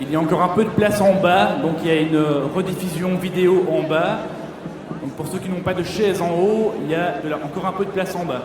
Il y a encore un peu de place en bas, donc il y a une rediffusion vidéo en bas. Donc pour ceux qui n'ont pas de chaise en haut, il y a encore un peu de place en bas.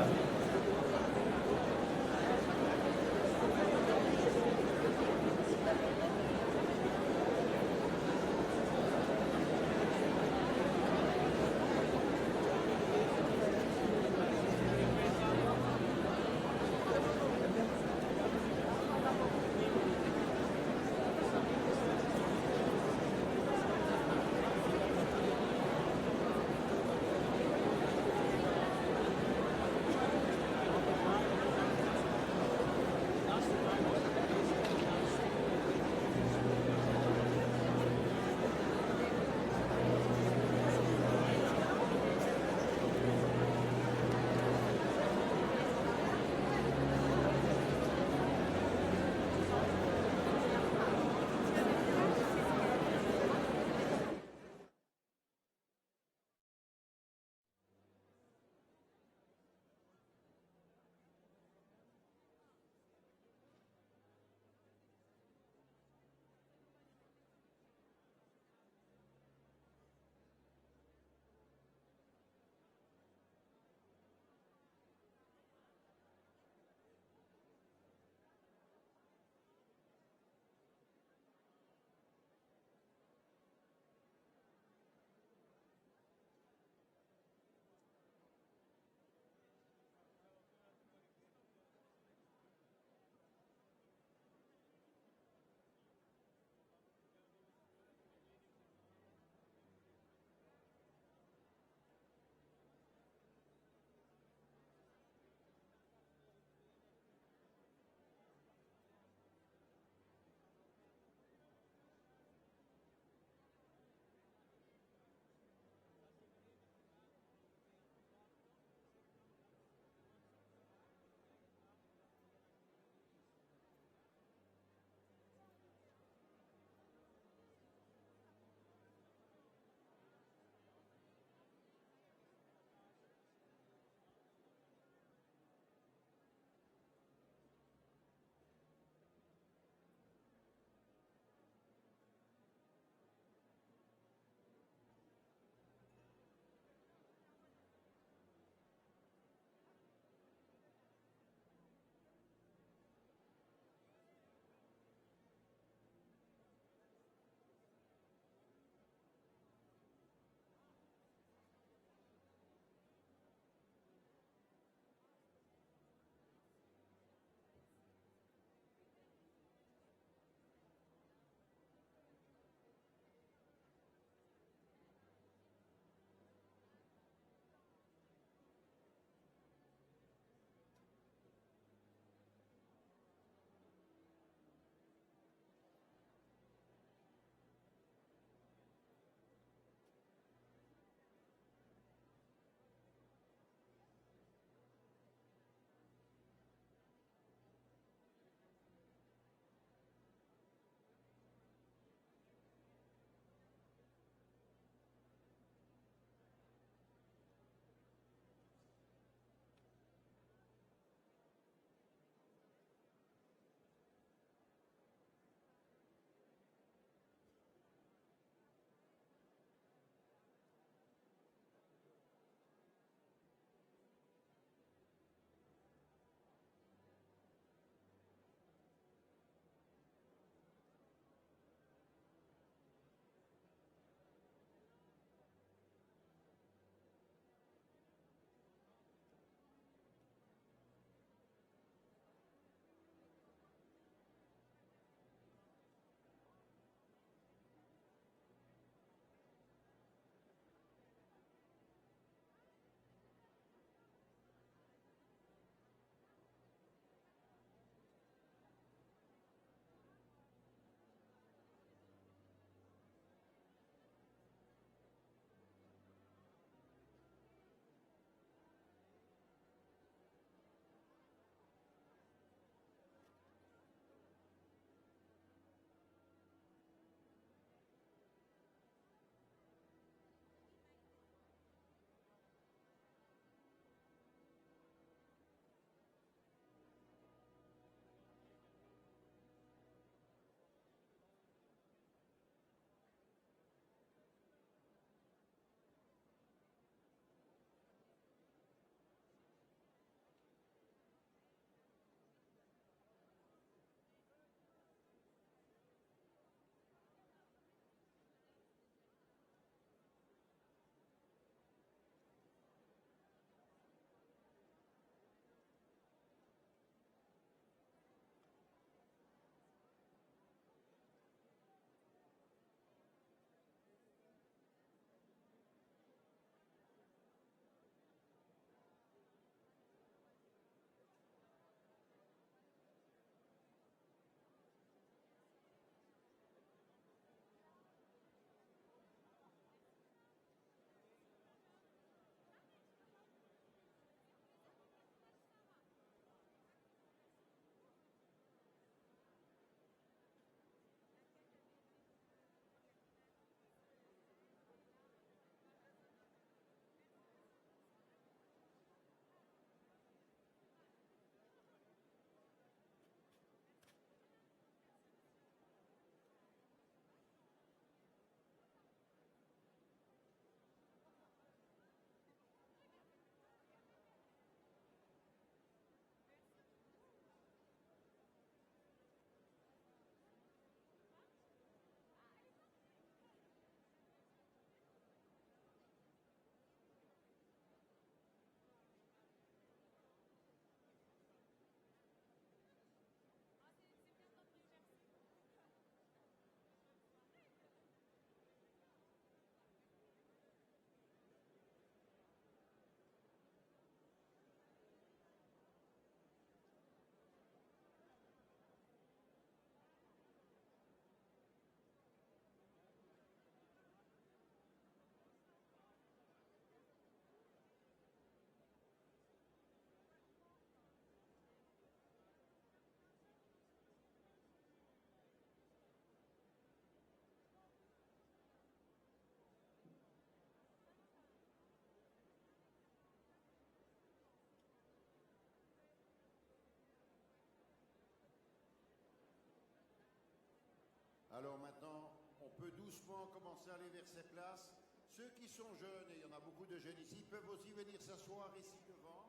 Alors maintenant, on peut doucement commencer à aller vers ces places. Ceux qui sont jeunes, et il y en a beaucoup de jeunes ici, peuvent aussi venir s'asseoir ici devant,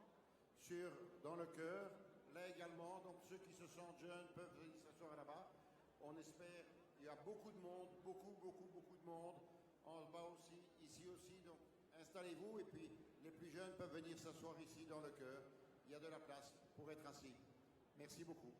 dans le chœur, là également. Donc ceux qui se sentent jeunes peuvent venir s'asseoir là-bas. On espère, il y a beaucoup de monde, beaucoup de monde. En bas aussi, ici aussi. Donc installez-vous et puis les plus jeunes peuvent venir s'asseoir ici dans le chœur. Il y a de la place pour être assis. Merci beaucoup.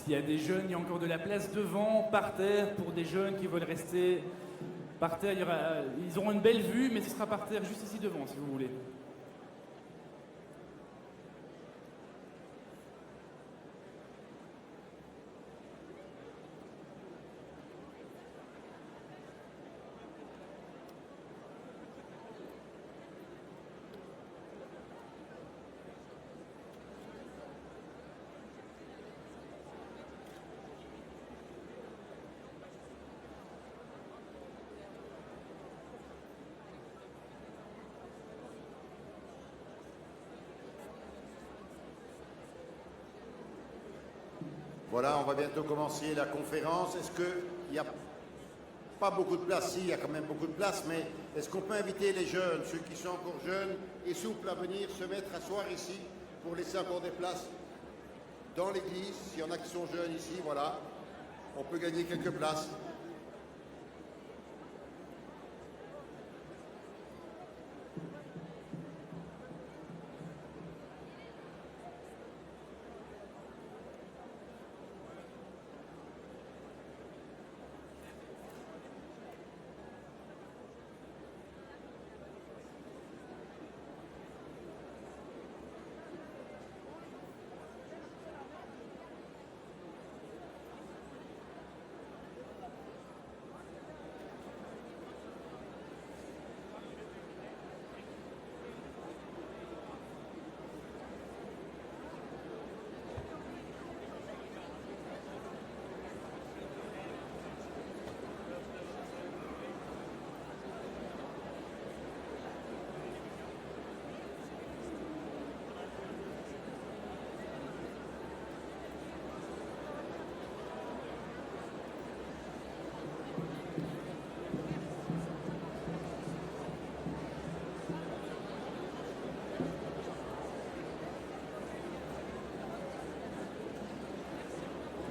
S'il y a des jeunes, il y a encore de la place devant, par terre, pour des jeunes qui veulent rester par terre. Ils auront une belle vue, mais ce sera par terre juste ici devant, si vous voulez. Voilà, on va bientôt commencer la conférence. Est-ce qu'il n'y a pas beaucoup de place? Si, il y a quand même beaucoup de place, mais est-ce qu'on peut inviter les jeunes, ceux qui sont encore jeunes et souples à venir se mettre à asseoir ici pour laisser encore des places dans l'église? S'il y en a qui sont jeunes ici, voilà, on peut gagner quelques places.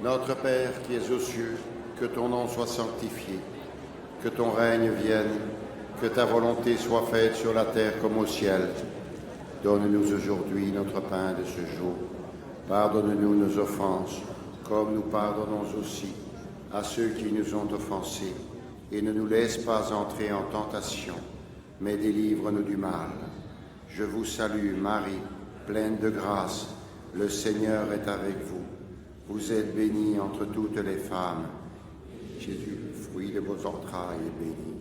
Notre Père qui es aux cieux, que ton nom soit sanctifié, que ton règne vienne, que ta volonté soit faite sur la terre comme au ciel. Donne-nous aujourd'hui notre pain de ce jour. Pardonne-nous nos offenses, comme nous pardonnons aussi à ceux qui nous ont offensés. Et ne nous laisse pas entrer en tentation, mais délivre-nous du mal. Je vous salue, Marie, pleine de grâce. Le Seigneur est avec vous. Vous êtes bénie entre toutes les femmes. Jésus, le fruit de vos entrailles, est béni.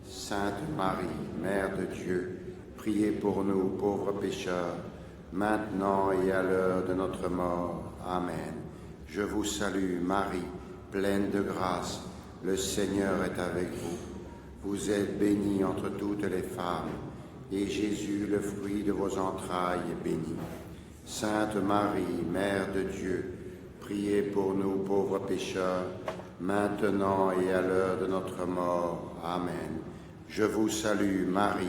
Sainte Marie, Mère de Dieu, priez pour nous, pauvres pécheurs, maintenant et à l'heure de notre mort. Amen. Je vous salue, Marie, pleine de grâce. Le Seigneur est avec vous. Vous êtes bénie entre toutes les femmes, et Jésus, le fruit de vos entrailles, est béni. Sainte Marie, Mère de Dieu, priez pour nous, pauvres pécheurs, maintenant et à l'heure de notre mort. Amen. Je vous salue, Marie,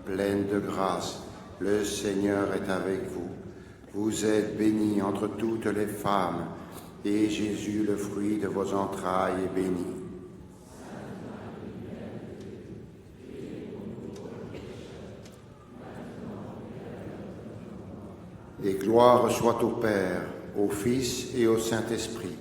pleine de grâce. Le Seigneur est avec vous. Vous êtes bénie entre toutes les femmes, et Jésus, le fruit de vos entrailles, est béni. Et gloire soit au Père, au Fils et au Saint-Esprit.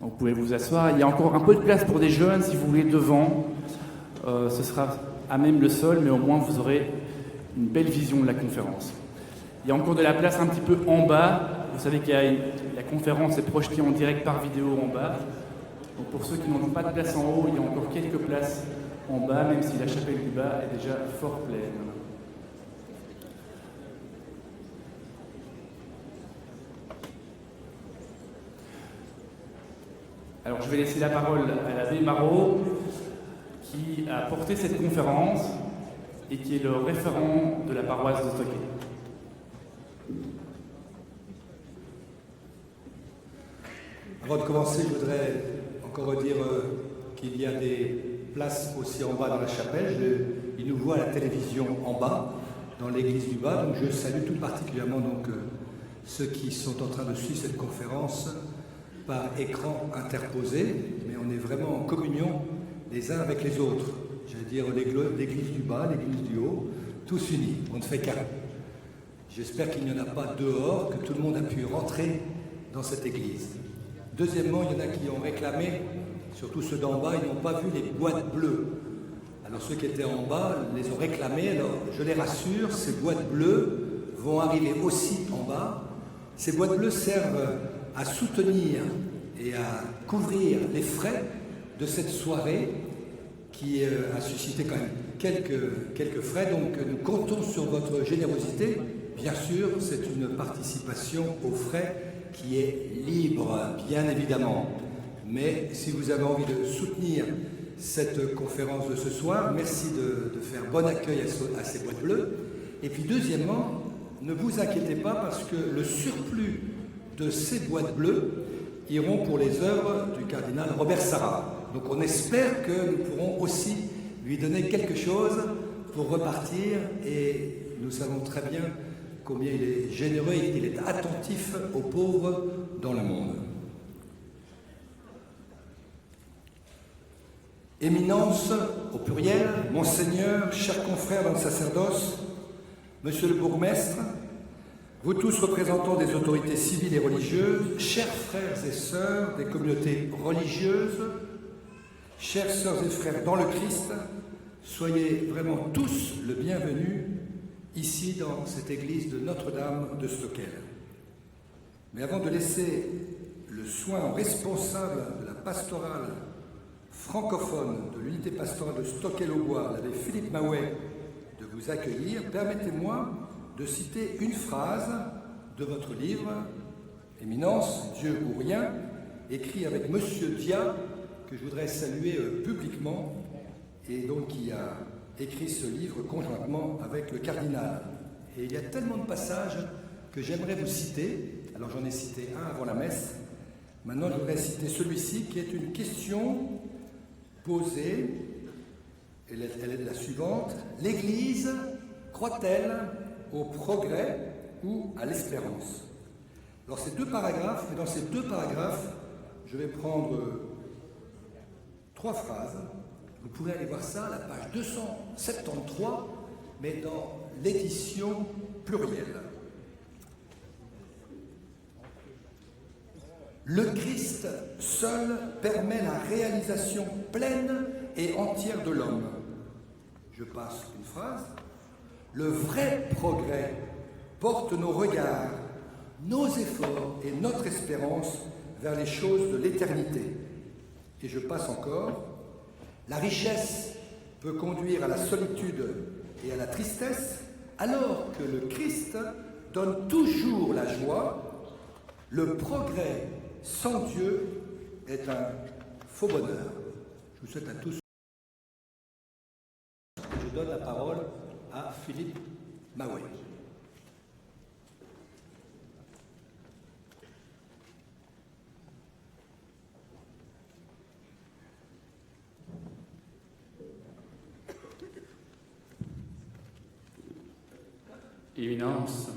Donc, vous pouvez vous asseoir. Il y a encore un peu de place pour des jeunes si vous voulez devant. Ce sera à même le sol, mais au moins vous aurez une belle vision de la conférence. Il y a encore de la place un petit peu en bas. Vous savez que la conférence est projetée en direct par vidéo en bas. Donc pour ceux qui n'ont pas de place en haut, il y a encore quelques places en bas, même si la chapelle du bas est déjà fort pleine. Alors je vais laisser la parole à l'abbé Marot, qui a porté cette conférence et qui est le référent de la paroisse de Stocké. Avant de commencer, je voudrais encore redire qu'il y a des places aussi en bas dans la chapelle. Il nous voit à la télévision en bas, dans l'église du bas. Donc je salue tout particulièrement ceux qui sont en train de suivre cette conférence par écran interposé. Mais on est vraiment en communion les uns avec les autres. J'allais dire l'église du bas, l'église du haut. tous unis, on ne fait qu'un. J'espère qu'il n'y en a pas dehors, que tout le monde a pu rentrer dans cette église. Deuxièmement, il y en a qui ont réclamé, surtout ceux d'en bas, ils n'ont pas vu les boîtes bleues. Alors ceux qui étaient en bas les ont réclamées, alors je les rassure, ces boîtes bleues vont arriver aussi en bas. Ces boîtes bleues servent à soutenir et à couvrir les frais de cette soirée qui a suscité quand même quelques frais, donc nous comptons sur votre générosité. Bien sûr, c'est une participation aux frais qui est libre, bien évidemment. Mais si vous avez envie de soutenir cette conférence de ce soir, merci de faire bon accueil à ces boîtes bleues. Et puis deuxièmement, ne vous inquiétez pas parce que le surplus de ces boîtes bleues iront pour les œuvres du cardinal Robert Sarra. Donc on espère que nous pourrons aussi lui donner quelque chose pour repartir, et nous savons très bien combien il est généreux et qu'il est attentif aux pauvres dans le monde. Éminence, au pluriel, Monseigneur, chers confrères dans le sacerdoce, Monsieur le bourgmestre, vous tous représentants des autorités civiles et religieuses, chers frères et sœurs des communautés religieuses, chères sœurs et frères dans le Christ, soyez vraiment tous le bienvenu ici dans cette église de Notre-Dame de Stockel. Mais avant de laisser le soin aux responsables de la pastorale francophone de l'unité pastorale de Stockel-au-Bois, l'abbé Philippe Maouet, de vous accueillir, permettez-moi de citer une phrase de votre livre, Éminence, Dieu ou rien, écrit avec Monsieur Dia, que je voudrais saluer publiquement, et donc qui a écrit ce livre conjointement avec le cardinal. Et il y a tellement de passages que j'aimerais vous citer. Alors j'en ai cité un avant la messe. Maintenant, je voudrais citer celui-ci qui est une question posée. Elle est la suivante. L'Église croit-elle au progrès ou à l'espérance? Alors c'est deux paragraphes, et dans ces deux paragraphes, je vais prendre 3 phrases. Vous pourrez aller voir ça à la page 273, mais dans l'édition plurielle. Le Christ seul permet la réalisation pleine et entière de l'homme. Je passe une phrase. Le vrai progrès porte nos regards, nos efforts et notre espérance vers les choses de l'éternité. Et je passe encore. La richesse peut conduire à la solitude et à la tristesse, alors que le Christ donne toujours la joie. Le progrès sans Dieu est un faux bonheur. Je vous souhaite à tous. Je donne la parole à Philippe Maouet. Éminence,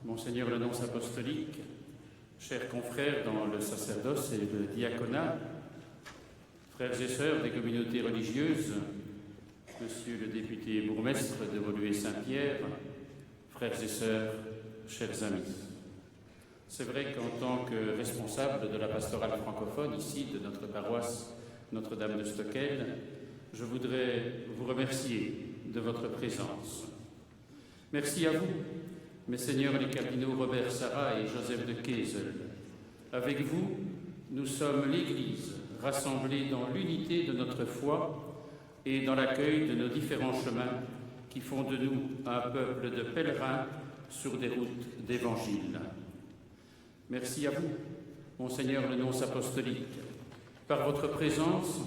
Monseigneur le nonce apostolique, chers confrères dans le sacerdoce et le diaconat, frères et sœurs des communautés religieuses, Monsieur le député bourgmestre de Woluwe-Saint-Pierre, frères et sœurs, chers amis. C'est vrai qu'en tant que responsable de la pastorale francophone ici de notre paroisse Notre-Dame de Stockel, je voudrais vous remercier de votre présence. Merci à vous, mes seigneurs les cardinaux Robert Sarra et Joseph de Kessel. Avec vous, nous sommes l'Église rassemblée dans l'unité de notre foi et dans l'accueil de nos différents chemins qui font de nous un peuple de pèlerins sur des routes d'évangile. Merci à vous, Monseigneur le nonce apostolique. Par votre présence,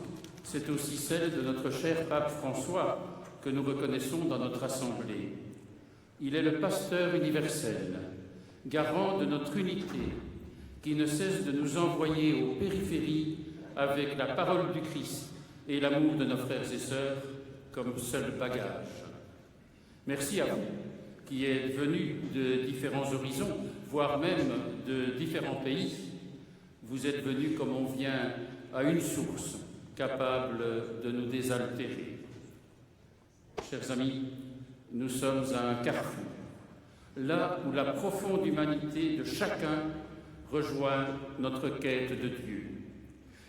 c'est aussi celle de notre cher pape François que nous reconnaissons dans notre assemblée. Il est le pasteur universel, garant de notre unité, qui ne cesse de nous envoyer aux périphéries avec la parole du Christ et l'amour de nos frères et sœurs comme seul bagage. Merci à vous, qui êtes venus de différents horizons, voire même de différents pays. Vous êtes venus comme on vient à une source, capable de nous désaltérer. Chers amis, nous sommes à un carrefour, là où la profonde humanité de chacun rejoint notre quête de Dieu.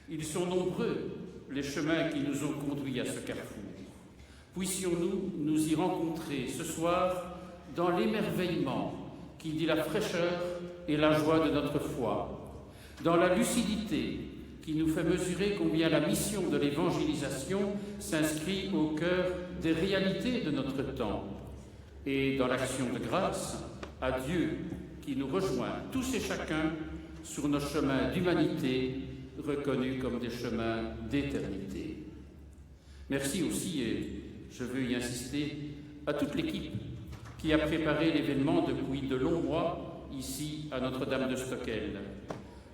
Ils sont nombreux, les chemins qui nous ont conduits à ce carrefour. Puissions-nous nous y rencontrer ce soir dans l'émerveillement qui dit la fraîcheur et la joie de notre foi, dans la lucidité qui nous fait mesurer combien la mission de l'évangélisation s'inscrit au cœur des réalités de notre temps, et dans l'action de grâce à Dieu qui nous rejoint tous et chacun sur nos chemins d'humanité reconnus comme des chemins d'éternité. Merci aussi, et je veux y insister, à toute l'équipe qui a préparé l'événement depuis de longs mois ici à Notre-Dame de Stockel.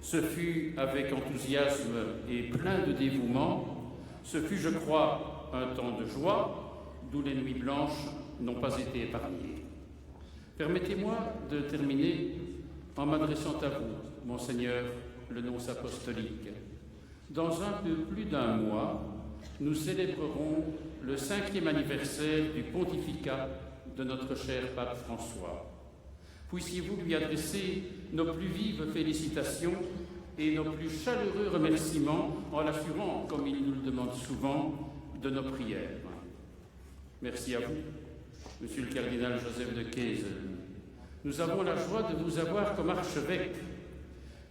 Ce fut avec enthousiasme et plein de dévouement. Ce fut, je crois, un temps de joie, d'où les nuits blanches n'ont pas été épargnées. Permettez-moi de terminer en m'adressant à vous, Monseigneur le nonce apostolique. Dans un peu plus d'un mois, nous célébrerons le 5e anniversaire du pontificat de notre cher pape François. Puissiez-vous lui adresser nos plus vives félicitations et nos plus chaleureux remerciements en l'assurant, comme il nous le demande souvent, de nos prières. Merci à vous, Monsieur le cardinal Joseph de Keyser. Nous avons la joie de vous avoir comme archevêque.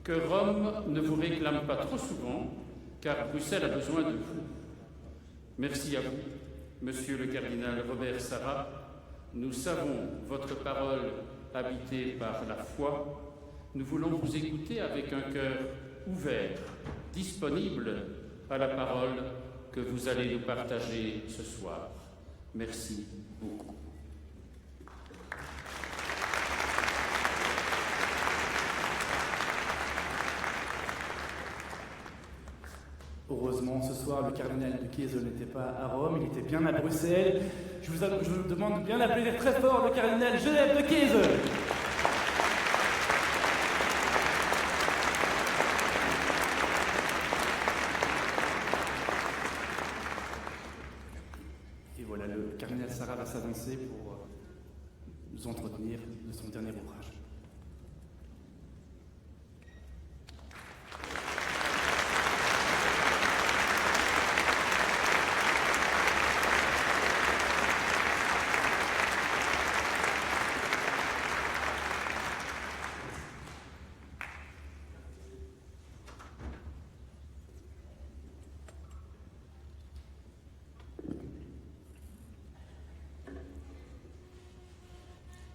Que Rome ne vous réclame pas trop souvent, car Bruxelles a besoin de vous. Merci à vous, Monsieur le cardinal Robert Sarrat. Nous savons votre parole habitée par la foi. Nous voulons vous écouter avec un cœur ouvert, disponible à la parole que vous allez nous partager ce soir. Merci beaucoup. Heureusement, ce soir, le cardinal de Keyser n'était pas à Rome, il était bien à Bruxelles. Je vous demande bien d'applaudir très fort le cardinal Joseph de Keyser. Et voilà, le cardinal Sarrat va s'avancer pour nous entretenir de son dernier ouvrage.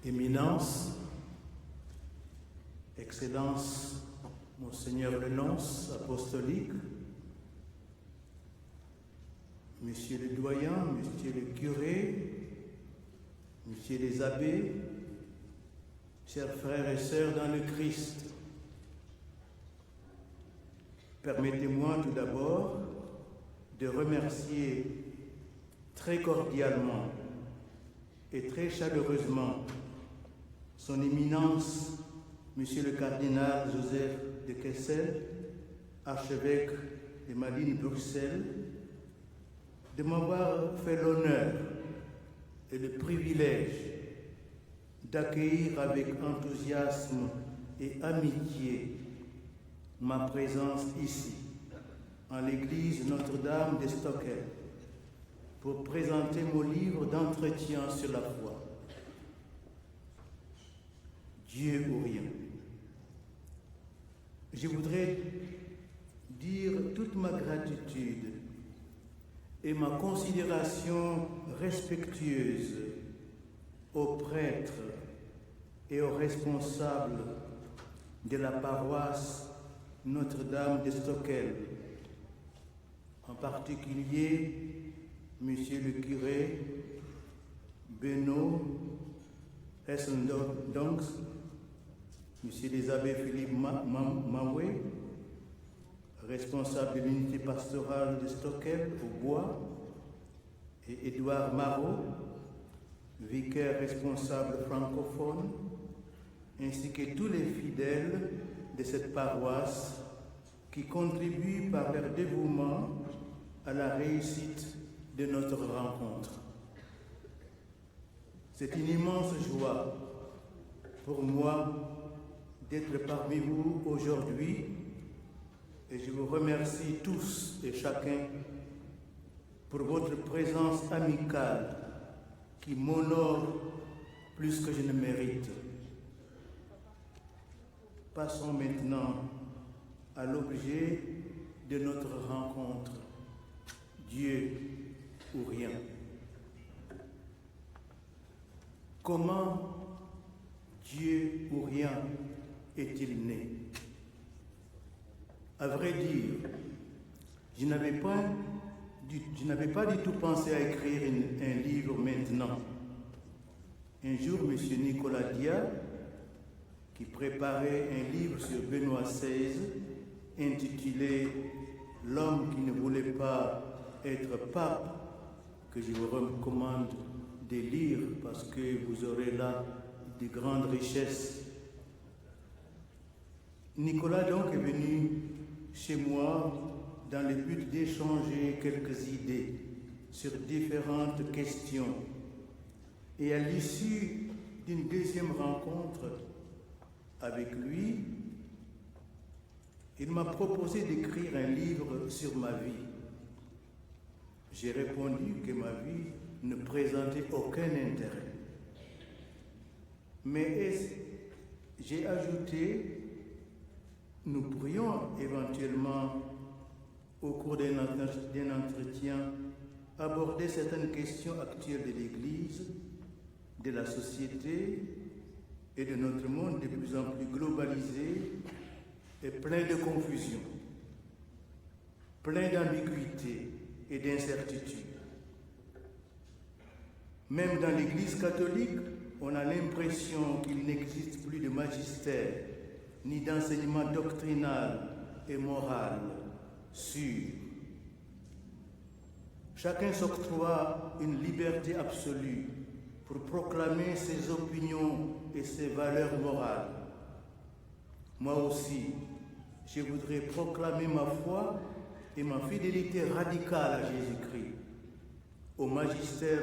Éminence, Excellence, Monseigneur le nonce apostolique, Monsieur le doyen, Monsieur le curé, Monsieur les abbés, chers frères et sœurs dans le Christ, permettez-moi tout d'abord de remercier très cordialement et très chaleureusement Son Éminence, Monsieur le cardinal Joseph de Keyser, archevêque de Malines-Bruxelles, de m'avoir fait l'honneur et le privilège d'accueillir avec enthousiasme et amitié ma présence ici, en l'église Notre-Dame de Stockel, pour présenter mon livre d'entretien sur la foi. Dieu ou rien. Je voudrais dire toute ma gratitude et ma considération respectueuse aux prêtres et aux responsables de la paroisse Notre-Dame de Stockel, en particulier Monsieur le curé Benoît Hessendonks, Monsieur les abbés Philippe Mawé, responsable de l'unité pastorale de Stockel au Bois, et Édouard Marot, vicaire responsable francophone, ainsi que tous les fidèles de cette paroisse qui contribuent par leur dévouement à la réussite de notre rencontre. C'est une immense joie pour moi d'être parmi vous aujourd'hui et je vous remercie tous et chacun pour votre présence amicale qui m'honore plus que je ne mérite. Passons maintenant à l'objet de notre rencontre, Dieu ou rien. Comment Dieu ou rien est-il né? À vrai dire, je n'avais pas du tout pensé à écrire un livre maintenant. Un jour, M. Nicolas Dia, qui préparait un livre sur Benoît XVI, intitulé « L'homme qui ne voulait pas être pape », que je vous recommande de lire parce que vous aurez là de grandes richesses. Nicolas donc est venu chez moi dans le but d'échanger quelques idées sur différentes questions. Et à l'issue d'une deuxième rencontre avec lui, il m'a proposé d'écrire un livre sur ma vie. J'ai répondu que ma vie ne présentait aucun intérêt. Mais j'ai ajouté, nous pourrions éventuellement, au cours d'un entretien, aborder certaines questions actuelles de l'Église, de la société et de notre monde de plus en plus globalisé et plein de confusion, plein d'ambiguïté et d'incertitude. Même dans l'Église catholique, on a l'impression qu'il n'existe plus de magistère, ni d'enseignement doctrinal et moral sûr. Chacun s'octroie une liberté absolue pour proclamer ses opinions et ses valeurs morales. Moi aussi, je voudrais proclamer ma foi et ma fidélité radicale à Jésus-Christ, au magistère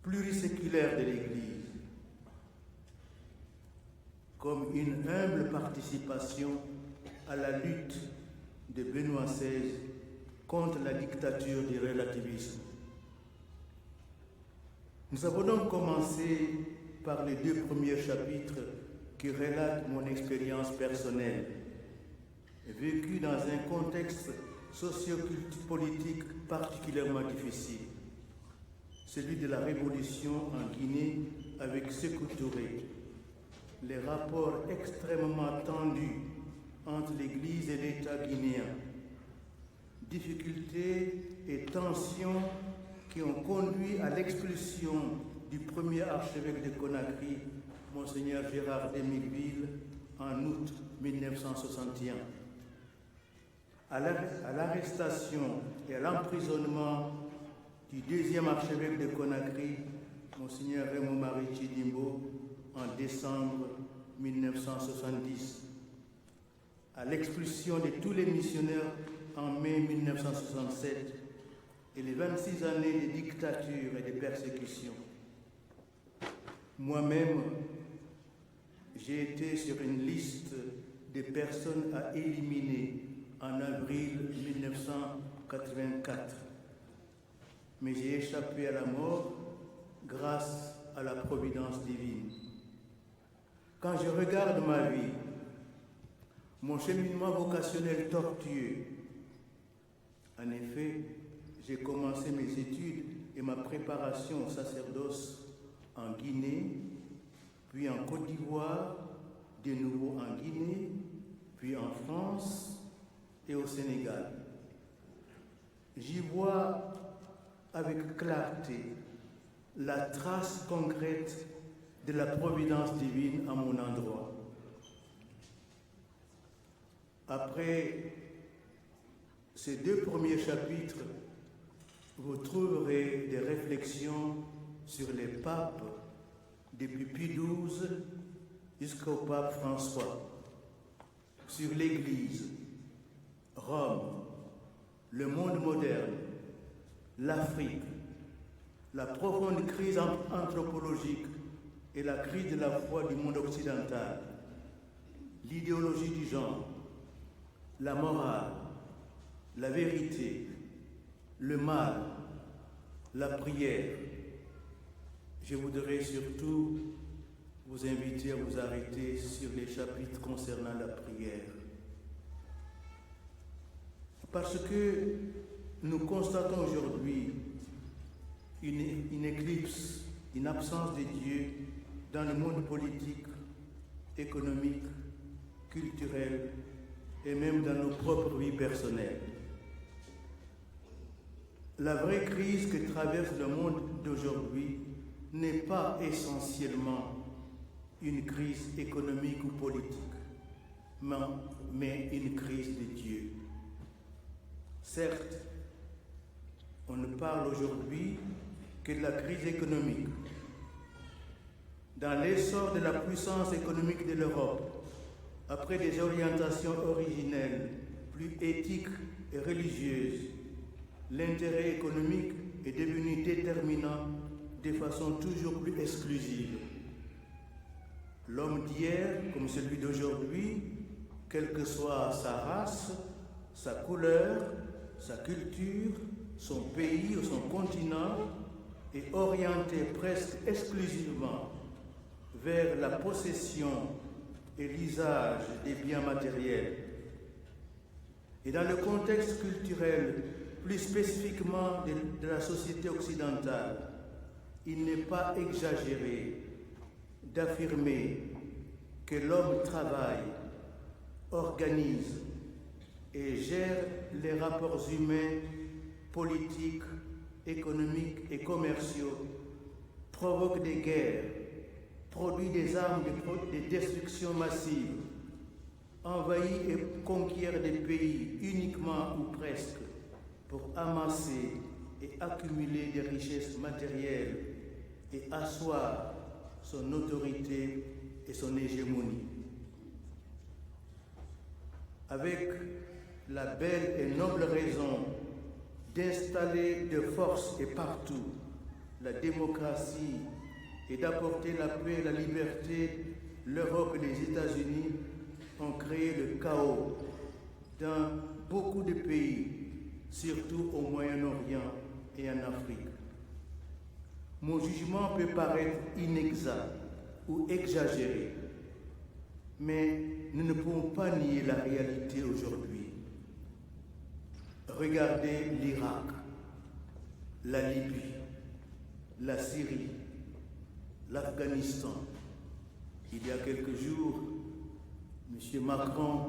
pluriséculaire de l'Église, comme une humble participation à la lutte de Benoît XVI contre la dictature du relativisme. Nous avons donc commencé par les 2 premiers chapitres qui relatent mon expérience personnelle, vécue dans un contexte socio-politique particulièrement difficile, celui de la révolution en Guinée avec Sékou Touré, les rapports extrêmement tendus entre l'Église et l'État guinéen, difficultés et tensions qui ont conduit à l'expulsion du premier archevêque de Conakry, Monseigneur Gérard d'Émilville, en août 1961, à l'arrestation et à l'emprisonnement du deuxième archevêque de Conakry, Monseigneur Raymond Marie Chidimbo, en décembre 1970, à l'expulsion de tous les missionnaires en mai 1967 et les 26 années de dictature et de persécution. Moi-même, j'ai été sur une liste de personnes à éliminer en avril 1984, mais j'ai échappé à la mort grâce à la providence divine. Quand je regarde ma vie, mon cheminement vocationnel tortueux, en effet, j'ai commencé mes études et ma préparation au sacerdoce en Guinée, puis en Côte d'Ivoire, de nouveau en Guinée, puis en France et au Sénégal. J'y vois avec clarté la trace concrète de la providence divine à mon endroit. Après ces 2 premiers chapitres, vous trouverez des réflexions sur les papes depuis Pie XII jusqu'au pape François, sur l'Église, Rome, le monde moderne, l'Afrique, la profonde crise anthropologique et la crise de la foi du monde occidental, l'idéologie du genre, la morale, la vérité, le mal, la prière. Je voudrais surtout vous inviter à vous arrêter sur les chapitres concernant la prière. Parce que nous constatons aujourd'hui une éclipse, une absence de Dieu dans le monde politique, économique, culturel et même dans nos propres vies personnelles. La vraie crise que traverse le monde d'aujourd'hui n'est pas essentiellement une crise économique ou politique, mais une crise de Dieu. Certes, on ne parle aujourd'hui que de la crise économique. Dans l'essor de la puissance économique de l'Europe, après des orientations originelles, plus éthiques et religieuses, l'intérêt économique est devenu déterminant de façon toujours plus exclusive. L'homme d'hier, comme celui d'aujourd'hui, quelle que soit sa race, sa couleur, sa culture, son pays ou son continent, est orienté presque exclusivement vers la possession et l'usage des biens matériels. Et dans le contexte culturel, plus spécifiquement de la société occidentale, il n'est pas exagéré d'affirmer que l'homme travaille, organise et gère les rapports humains, politiques, économiques et commerciaux, provoque des guerres, produit des armes de destruction massive, envahit et conquiert des pays uniquement ou presque pour amasser et accumuler des richesses matérielles et asseoir son autorité et son hégémonie. Avec la belle et noble raison d'installer de force et partout la démocratie et d'apporter la paix et la liberté, l'Europe et les États-Unis ont créé le chaos dans beaucoup de pays, surtout au Moyen-Orient et en Afrique. Mon jugement peut paraître inexact ou exagéré, mais nous ne pouvons pas nier la réalité aujourd'hui. Regardez l'Irak, la Libye, la Syrie, l'Afghanistan. Il y a quelques jours, M. Macron,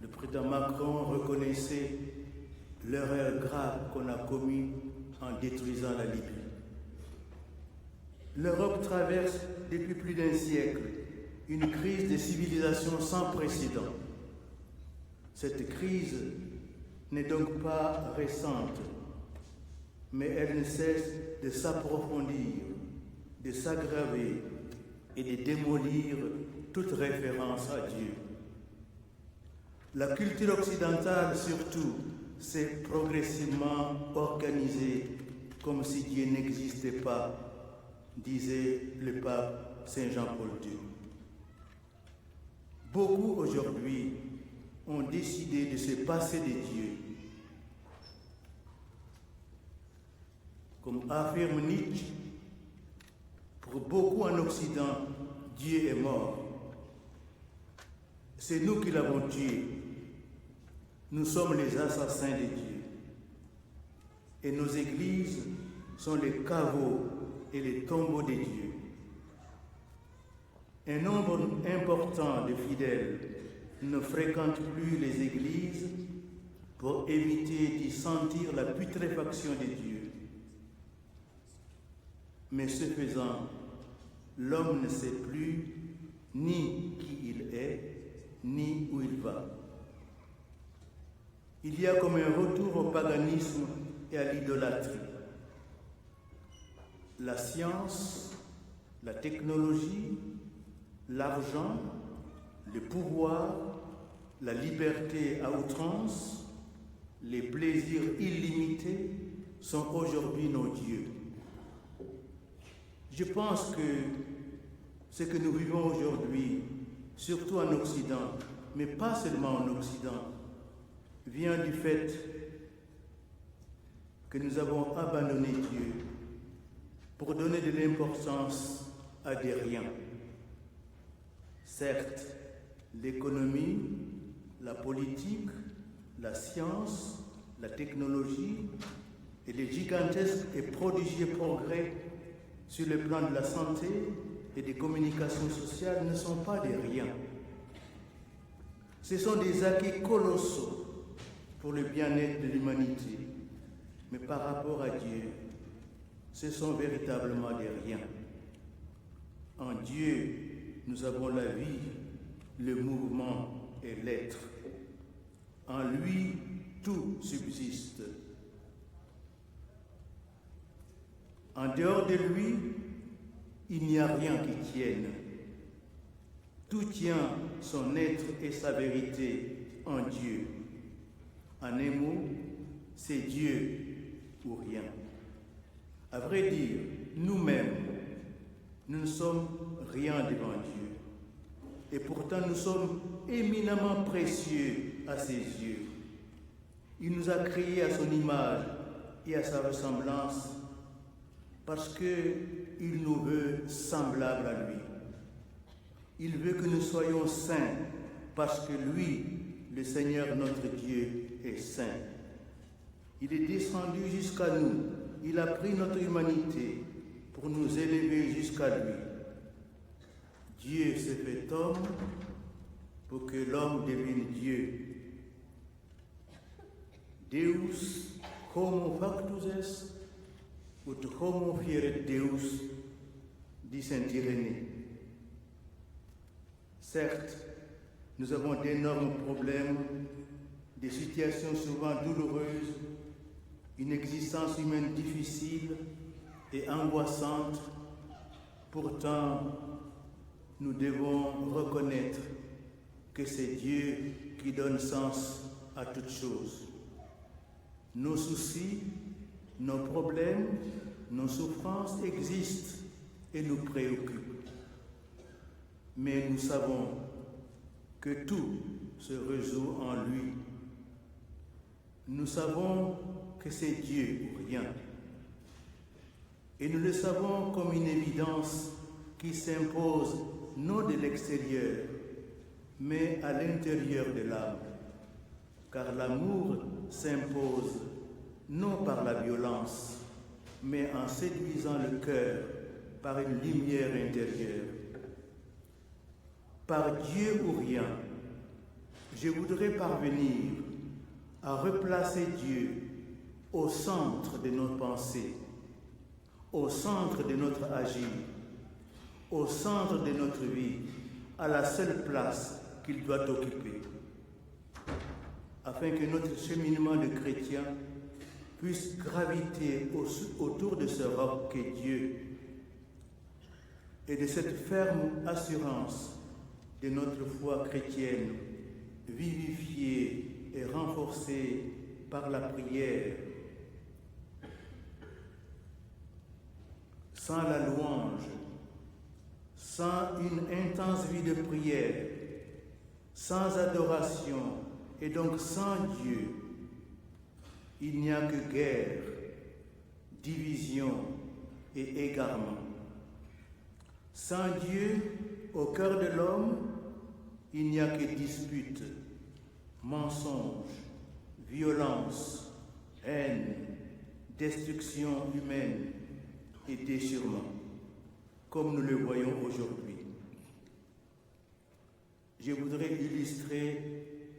le président Macron reconnaissait l'erreur grave qu'on a commise en détruisant la Libye. L'Europe traverse depuis plus d'un siècle une crise de civilisation sans précédent. Cette crise n'est donc pas récente, mais elle ne cesse de s'approfondir, de s'aggraver et de démolir toute référence à Dieu. La culture occidentale, surtout, s'est progressivement organisée comme si Dieu n'existait pas, disait le pape Saint Jean-Paul II. Beaucoup aujourd'hui ont décidé de se passer de Dieu. Comme affirme Nietzsche, pour beaucoup en Occident, Dieu est mort. C'est nous qui l'avons tué. Nous sommes les assassins de Dieu. Et nos églises sont les caveaux et les tombeaux de Dieu. Un nombre important de fidèles ne fréquentent plus les églises pour éviter d'y sentir la putréfaction de Dieu. Mais ce faisant, l'homme ne sait plus ni qui il est, ni où il va. Il y a comme un retour au paganisme et à l'idolâtrie. La science, la technologie, l'argent, le pouvoir, la liberté à outrance, les plaisirs illimités sont aujourd'hui nos dieux. Je pense que ce que nous vivons aujourd'hui, surtout en Occident, mais pas seulement en Occident, vient du fait que nous avons abandonné Dieu pour donner de l'importance à des riens. Certes, l'économie, la politique, la science, la technologie et les gigantesques et prodigieux progrès sur le plan de la santé et des communications sociales ne sont pas des riens. Ce sont des acquis colossaux pour le bien-être de l'humanité. Mais par rapport à Dieu, ce sont véritablement des riens. En Dieu, nous avons la vie, le mouvement et l'être. En lui, tout subsiste. En dehors de lui, il n'y a rien qui tienne. Tout tient son être et sa vérité en Dieu. En un mot, c'est Dieu ou rien. À vrai dire, nous-mêmes, nous ne sommes rien devant Dieu. Et pourtant, nous sommes éminemment précieux à ses yeux. Il nous a créés à son image et à sa ressemblance parce qu'il nous veut semblables à lui. Il veut que nous soyons saints parce que lui, le Seigneur notre Dieu, est saint. Il est descendu jusqu'à nous. Il a pris notre humanité pour nous élever jusqu'à lui. Dieu s'est fait homme pour que l'homme devienne Dieu. Deus homo factus est, ut homo fieret Deus, dit saint Irénée. Certes, nous avons d'énormes problèmes, des situations souvent douloureuses, une existence humaine difficile et angoissante. Pourtant, nous devons reconnaître que c'est Dieu qui donne sens à toutes choses. Nos soucis, nos problèmes, nos souffrances existent et nous préoccupent. Mais nous savons que tout se résout en lui. Nous savons que c'est Dieu ou rien. Et nous le savons comme une évidence qui s'impose non de l'extérieur, mais à l'intérieur de l'âme. Car l'amour s'impose non par la violence, mais en séduisant le cœur par une lumière intérieure. Par Dieu ou rien, je voudrais parvenir à replacer Dieu au centre de nos pensées, au centre de notre agir, au centre de notre vie, à la seule place qu'il doit occuper, afin que notre cheminement de chrétien puisse graviter autour de ce roc qu'est Dieu et de cette ferme assurance de notre foi chrétienne, vivifiée et renforcée par la prière. Sans la louange, sans une intense vie de prière, sans adoration et donc sans Dieu, il n'y a que guerre, division et égarement. Sans Dieu, au cœur de l'homme, il n'y a que dispute, mensonge, violence, haine, destruction humaine et déchirement, comme nous le voyons aujourd'hui. Je voudrais illustrer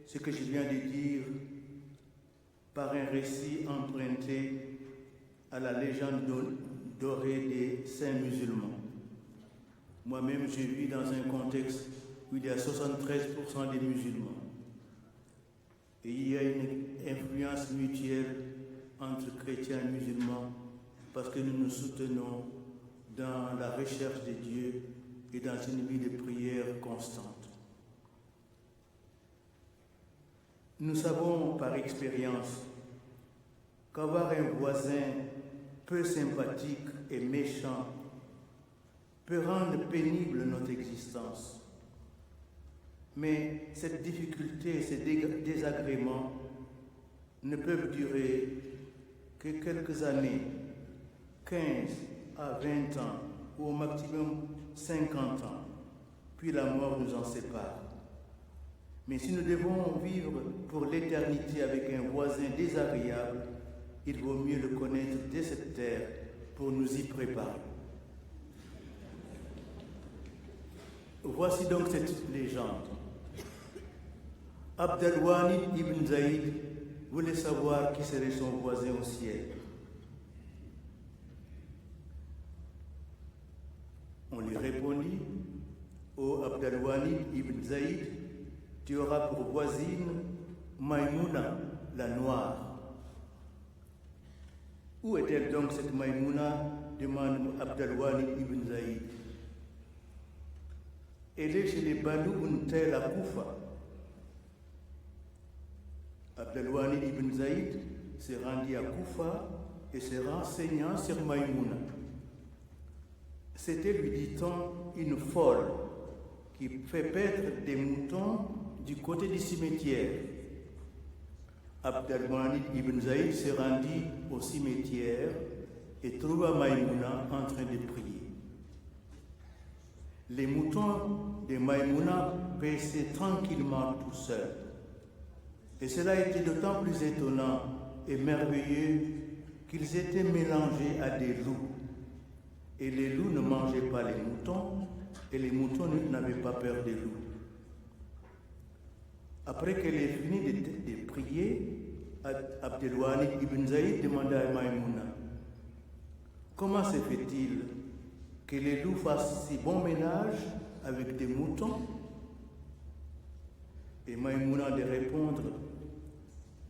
ce que je viens de dire par un récit emprunté à la légende dorée des saints musulmans. Moi-même, je vis dans un contexte où il y a 73% des musulmans. Et il y a une influence mutuelle entre chrétiens et musulmans parce que nous nous soutenons dans la recherche de Dieu et dans une vie de prière constante. Nous savons par expérience « qu'avoir un voisin peu sympathique et méchant peut rendre pénible notre existence. Mais cette difficulté, ces désagréments ne peuvent durer que quelques années, 15 à 20 ans, ou au maximum 50 ans, puis la mort nous en sépare. Mais si nous devons vivre pour l'éternité avec un voisin désagréable, il vaut mieux le connaître dès cette terre pour nous y préparer. Voici donc cette légende. Abd al-Wahid ibn Zaïd voulait savoir qui serait son voisin au ciel. On lui répondit, ô Abd al-Wahid ibn Zaïd, tu auras pour voisine Maïmouna, la noire. Où est-elle donc cette Maïmouna, demande Abd al-Wahid ibn Zaïd. Elle est chez les Banu Untel à Koufa. Abd al-Wahid ibn Zaïd s'est rendu à Koufa et s'est renseignant sur Maïmouna. C'était, lui dit-on, une folle qui fait paître des moutons du côté du cimetière. Abd al-Wahid ibn Zaïd s'est rendu au cimetière et trouva Maïmouna en train de prier. Les moutons de Maïmouna paissaient tranquillement tout seuls. Et cela était d'autant plus étonnant et merveilleux qu'ils étaient mélangés à des loups. Et les loups ne mangeaient pas les moutons, et les moutons n'avaient pas peur des loups. Après qu'elle ait fini de prier, Abd al-Wahid ibn Zaïd demanda à Maïmouna, comment se fait-il que les loups fassent si bon ménage avec des moutons? Et Maïmouna de répondre,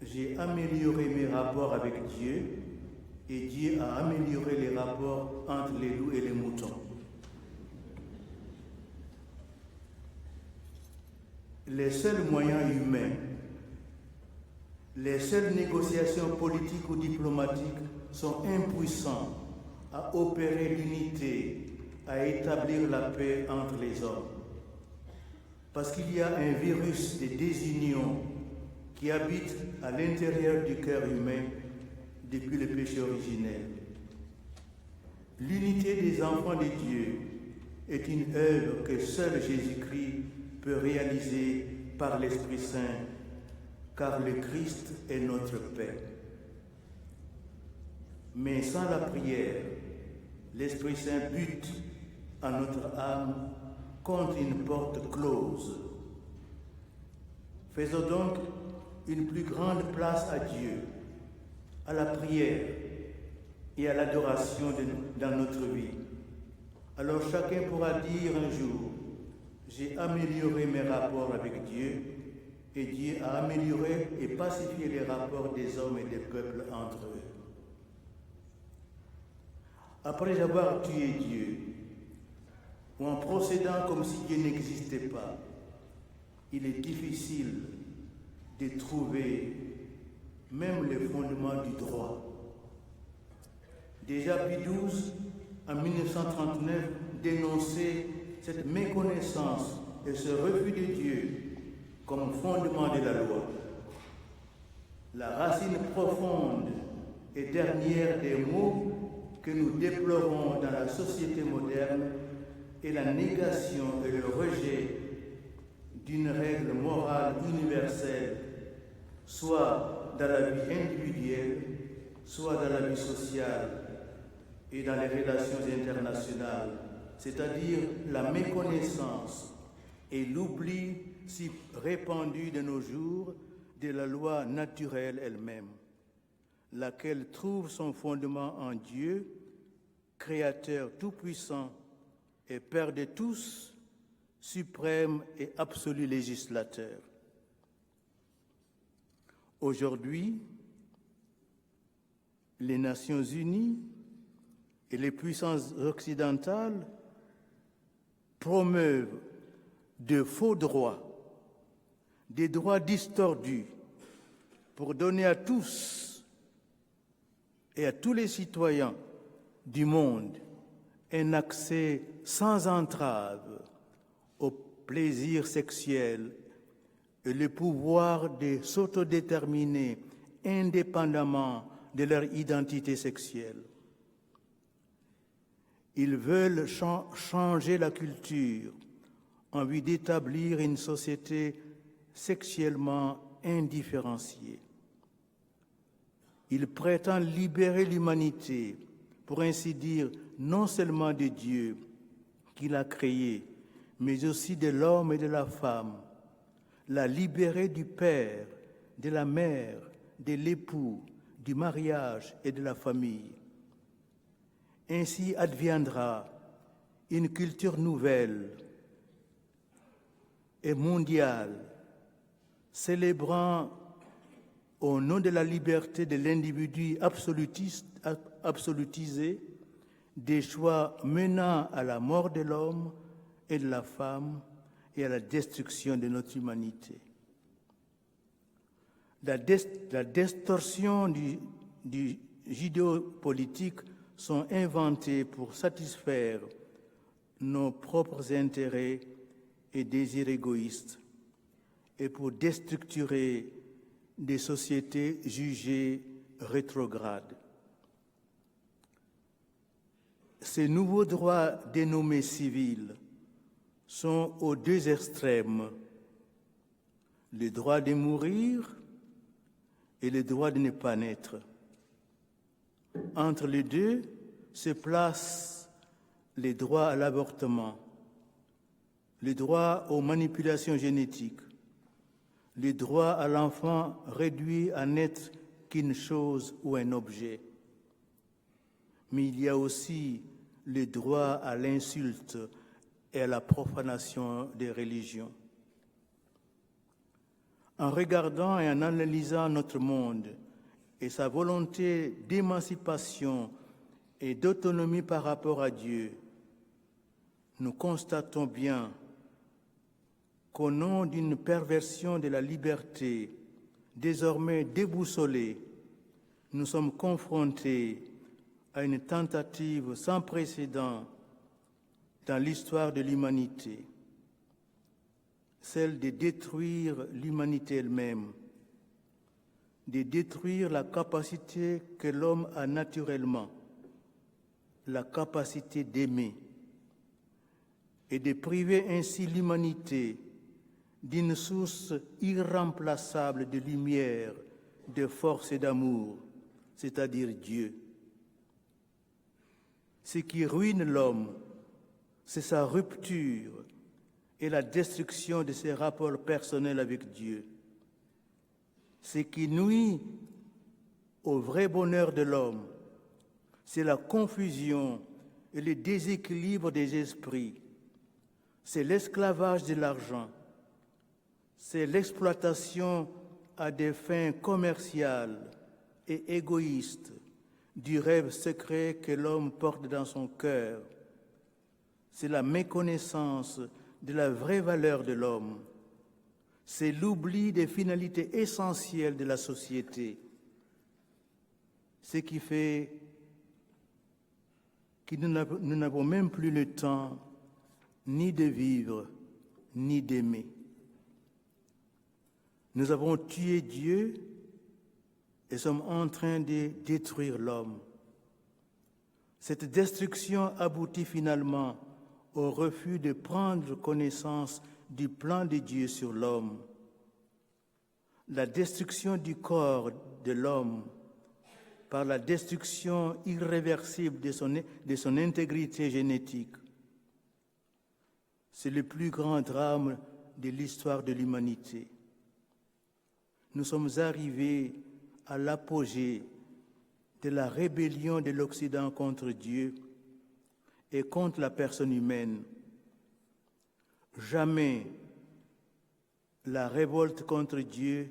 j'ai amélioré mes rapports avec Dieu et Dieu a amélioré les rapports entre les loups et les moutons. Les seuls moyens humains, les seules négociations politiques ou diplomatiques sont impuissants à opérer l'unité, à établir la paix entre les hommes. Parce qu'il y a un virus de désunion qui habite à l'intérieur du cœur humain depuis le péché originel. L'unité des enfants de Dieu est une œuvre que seul Jésus-Christ peut réaliser par l'Esprit Saint, car le Christ est notre paix. Mais sans la prière, l'Esprit Saint bute à notre âme contre une porte close. Faisons donc une plus grande place à Dieu, à la prière et à l'adoration dans notre vie. Alors chacun pourra dire un jour, j'ai amélioré mes rapports avec Dieu et Dieu a amélioré et pacifié les rapports des hommes et des peuples entre eux. Après avoir tué Dieu, ou en procédant comme si Dieu n'existait pas, il est difficile de trouver même les fondements du droit. Déjà Pie XII, en 1939, dénonçait cette méconnaissance et ce refus de Dieu comme fondement de la loi. La racine profonde et dernière des maux que nous déplorons dans la société moderne est la négation et le rejet d'une règle morale universelle, soit dans la vie individuelle, soit dans la vie sociale et dans les relations internationales, c'est-à-dire la méconnaissance et l'oubli si répandu de nos jours de la loi naturelle elle-même, laquelle trouve son fondement en Dieu, Créateur tout-puissant et Père de tous, suprême et absolu législateur. Aujourd'hui, les Nations unies et les puissances occidentales promeuvent de faux droits, des droits distordus, pour donner à tous et à tous les citoyens du monde un accès sans entrave au plaisir sexuel et le pouvoir de s'autodéterminer indépendamment de leur identité sexuelle. Ils veulent changer la culture en vue d'établir une société sexuellement indifférenciée. Ils prétendent libérer l'humanité, pour ainsi dire, non seulement de Dieu qui l'a créé, mais aussi de l'homme et de la femme, la libérer du père, de la mère, de l'époux, du mariage et de la famille. Ainsi adviendra une culture nouvelle et mondiale, célébrant au nom de la liberté de l'individu absolutisé, des choix menant à la mort de l'homme et de la femme et à la destruction de notre humanité. La distorsion du judéo-politique sont inventées pour satisfaire nos propres intérêts et désirs égoïstes et pour déstructurer des sociétés jugées rétrogrades. Ces nouveaux droits dénommés civils sont aux deux extrêmes, le droit de mourir et le droit de ne pas naître. Entre les deux se placent les droits à l'avortement, le droit aux manipulations génétiques, le droit à l'enfant réduit à n'être qu'une chose ou un objet. Mais il y a aussi le droit à l'insulte et à la profanation des religions. En regardant et en analysant notre monde et sa volonté d'émancipation et d'autonomie par rapport à Dieu, nous constatons bien qu'au nom d'une perversion de la liberté désormais déboussolée, nous sommes confrontés à une tentative sans précédent dans l'histoire de l'humanité, celle de détruire l'humanité elle-même, de détruire la capacité que l'homme a naturellement, la capacité d'aimer, et de priver ainsi l'humanité d'une source irremplaçable de lumière, de force et d'amour, c'est-à-dire Dieu. Ce qui ruine l'homme, c'est sa rupture et la destruction de ses rapports personnels avec Dieu. Ce qui nuit au vrai bonheur de l'homme, c'est la confusion et le déséquilibre des esprits, c'est l'esclavage de l'argent, c'est l'exploitation à des fins commerciales et égoïstes du rêve secret que l'homme porte dans son cœur. C'est la méconnaissance de la vraie valeur de l'homme. C'est l'oubli des finalités essentielles de la société. Ce qui fait que nous n'avons même plus le temps ni de vivre, ni d'aimer. Nous avons tué Dieu et sommes en train de détruire l'homme. Cette destruction aboutit finalement au refus de prendre connaissance du plan de Dieu sur l'homme. La destruction du corps de l'homme par la destruction irréversible de son intégrité génétique. C'est le plus grand drame de l'histoire de l'humanité. Nous sommes arrivés à l'apogée de la rébellion de l'Occident contre Dieu et contre la personne humaine. Jamais la révolte contre Dieu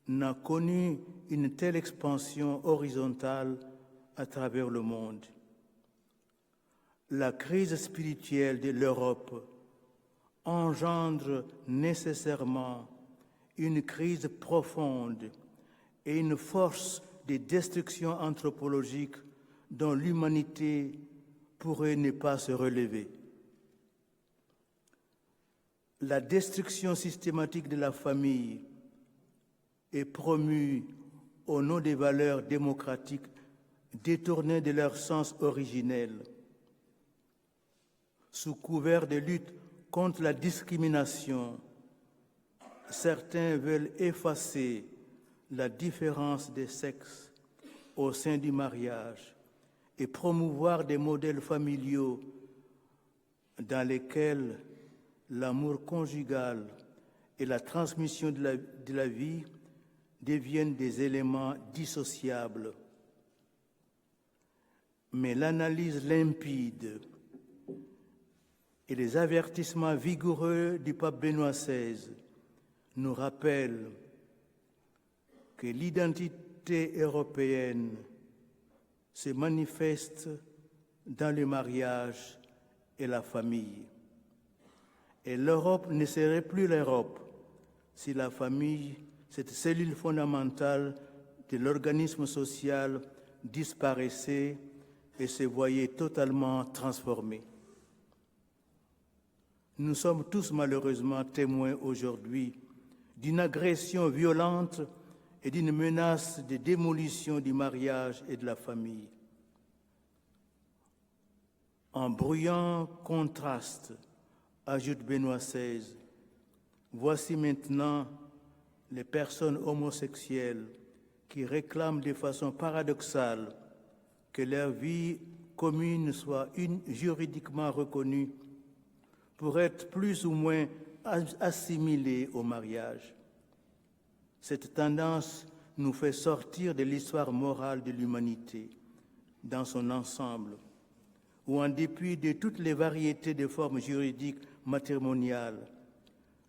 n'a connu une telle expansion horizontale à travers le monde. La crise spirituelle de l'Europe engendre nécessairement une crise profonde et une force de destruction anthropologique dont l'humanité pourrait ne pas se relever. La destruction systématique de la famille est promue au nom des valeurs démocratiques détournées de leur sens originel. Sous couvert de lutte contre la discrimination, certains veulent effacer la différence des sexes au sein du mariage et promouvoir des modèles familiaux dans lesquels l'amour conjugal et la transmission de la vie deviennent des éléments dissociables. Mais l'analyse limpide et les avertissements vigoureux du pape Benoît XVI nous rappellent que l'identité européenne se manifeste dans le mariage et la famille. Et l'Europe ne serait plus l'Europe si la famille, cette cellule fondamentale de l'organisme social, disparaissait et se voyait totalement transformée. Nous sommes tous malheureusement témoins aujourd'hui d'une agression violente et d'une menace de démolition du mariage et de la famille. En bruyant contraste, ajoute Benoît XVI, voici maintenant les personnes homosexuelles qui réclament de façon paradoxale que leur vie commune soit juridiquement reconnue pour être plus ou moins assimilée au mariage. Cette tendance nous fait sortir de l'histoire morale de l'humanité dans son ensemble, où en dépit de toutes les variétés de formes juridiques matrimoniales,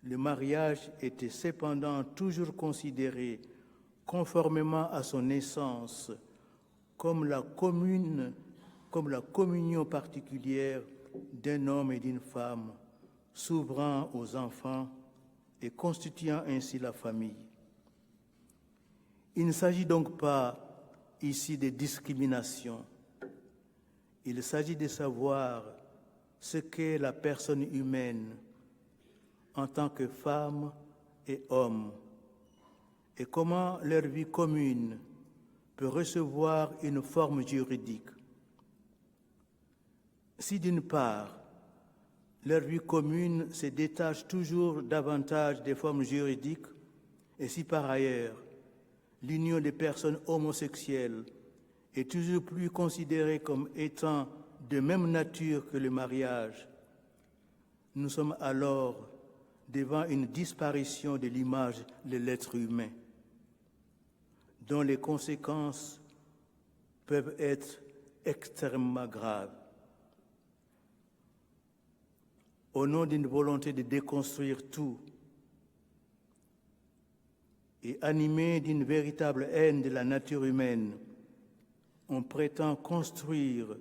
le mariage était cependant toujours considéré, conformément à son essence, comme la communion particulière d'un homme et d'une femme, s'ouvrant aux enfants et constituant ainsi la famille. Il ne s'agit donc pas ici de discrimination. Il s'agit de savoir ce qu'est la personne humaine en tant que femme et homme et comment leur vie commune peut recevoir une forme juridique. Si d'une part, leur vie commune se détache toujours davantage des formes juridiques, et si par ailleurs, l'union des personnes homosexuelles est toujours plus considérée comme étant de même nature que le mariage, nous sommes alors devant une disparition de l'image de l'être humain, dont les conséquences peuvent être extrêmement graves. Au nom d'une volonté de déconstruire tout et animé d'une véritable haine de la nature humaine, on prétend construire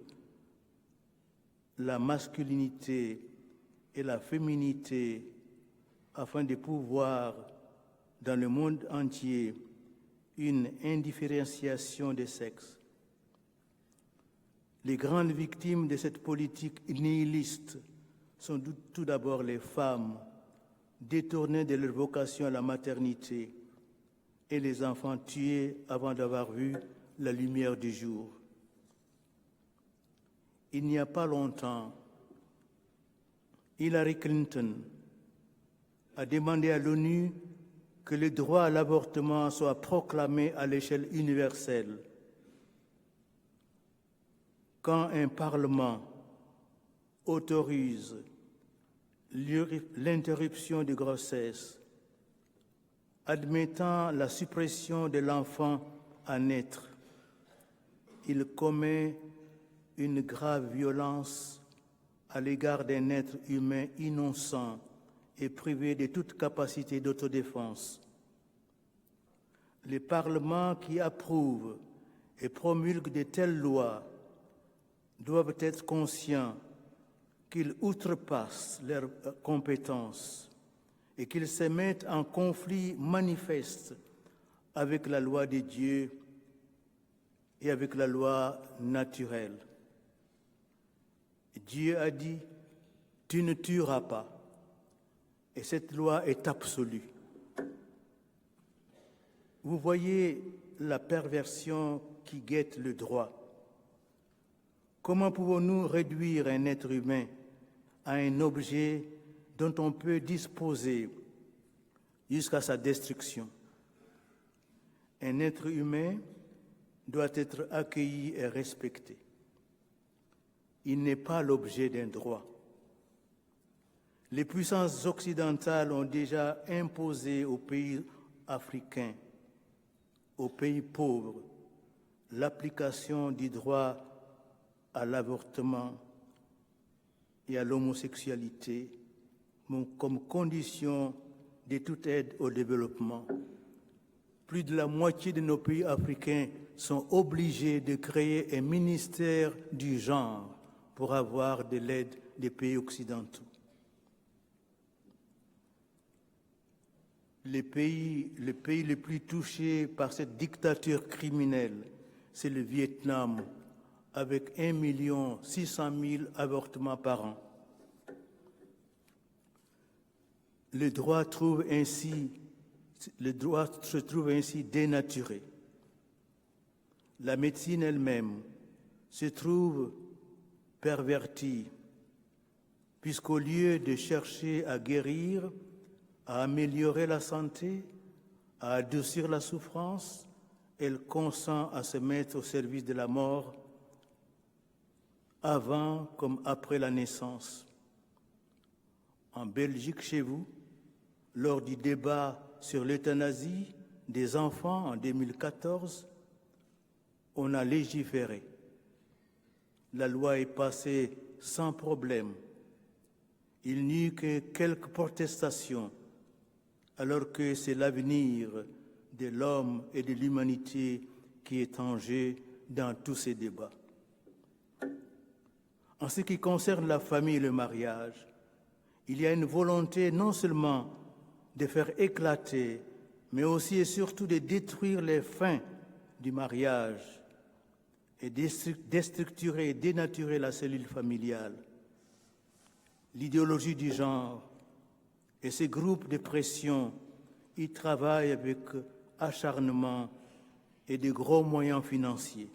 la masculinité et la féminité afin de pouvoir, dans le monde entier, une indifférenciation des sexes. Les grandes victimes de cette politique nihiliste sont tout d'abord les femmes, détournées de leur vocation à la maternité, et les enfants tués avant d'avoir vu la lumière du jour. Il n'y a pas longtemps, Hillary Clinton a demandé à l'ONU que le droit à l'avortement soit proclamé à l'échelle universelle. Quand un Parlement autorise l'interruption de grossesse, admettant la suppression de l'enfant à naître, il commet une grave violence à l'égard d'un être humain innocent et privé de toute capacité d'autodéfense. Les parlements qui approuvent et promulguent de telles lois doivent être conscients qu'ils outrepassent leurs compétences et qu'ils se mettent en conflit manifeste avec la loi de Dieu et avec la loi naturelle. Dieu a dit, tu ne tueras pas. Et cette loi est absolue. Vous voyez la perversion qui guette le droit. Comment pouvons-nous réduire un être humain à un objet dont on peut disposer jusqu'à sa destruction? Un être humain doit être accueilli et respecté. Il n'est pas l'objet d'un droit. Les puissances occidentales ont déjà imposé aux pays africains, aux pays pauvres, l'application du droit à l'avortement et à l'homosexualité comme condition de toute aide au développement. Plus de la moitié de nos pays africains sont obligés de créer un ministère du genre pour avoir de l'aide des pays occidentaux. Le pays le plus touché par cette dictature criminelle, c'est le Vietnam, avec 1 600 000 avortements par an. Le droit se trouve ainsi dénaturé. La médecine elle-même se trouve pervertie, puisqu'au lieu de chercher à guérir, à améliorer la santé, à adoucir la souffrance, elle consent à se mettre au service de la mort avant comme après la naissance. En Belgique, chez vous, lors du débat sur l'euthanasie des enfants en 2014, on a légiféré. La loi est passée sans problème. Il n'y eut que quelques protestations, alors que c'est l'avenir de l'homme et de l'humanité qui est en jeu dans tous ces débats. En ce qui concerne la famille et le mariage, il y a une volonté non seulement de faire éclater, mais aussi et surtout de détruire les fins du mariage et déstructurer et dénaturer la cellule familiale. L'idéologie du genre et ces groupes de pression y travaillent avec acharnement et de gros moyens financiers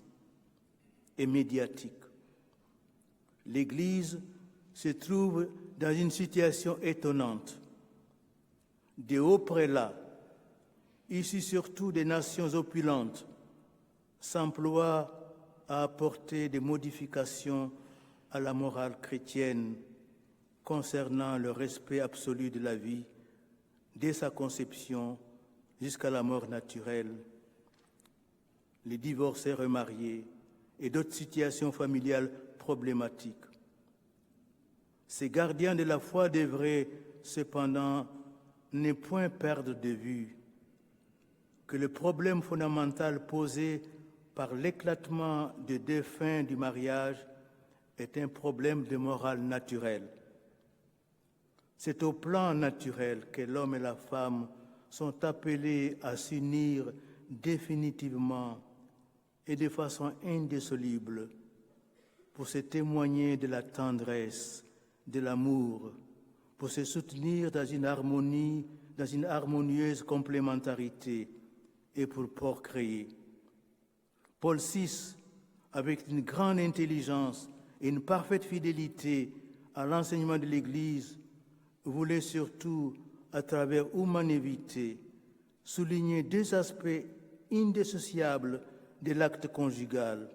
et médiatiques. L'Église se trouve dans une situation étonnante. Des hauts prélats, issus surtout des nations opulentes, s'emploient à apporter des modifications à la morale chrétienne concernant le respect absolu de la vie, dès sa conception jusqu'à la mort naturelle, les divorcés remariés et d'autres situations familiales problématiques. Ces gardiens de la foi devraient cependant ne point perdre de vue que le problème fondamental posé par l'éclatement des deux fins du mariage est un problème de morale naturelle. C'est au plan naturel que l'homme et la femme sont appelés à s'unir définitivement et de façon indissoluble pour se témoigner de la tendresse, de l'amour, pour se soutenir dans une harmonie, dans une harmonieuse complémentarité et pour procréer. Paul VI, avec une grande intelligence et une parfaite fidélité à l'enseignement de l'Église, voulait surtout, à travers humanité, souligner deux aspects indissociables de l'acte conjugal,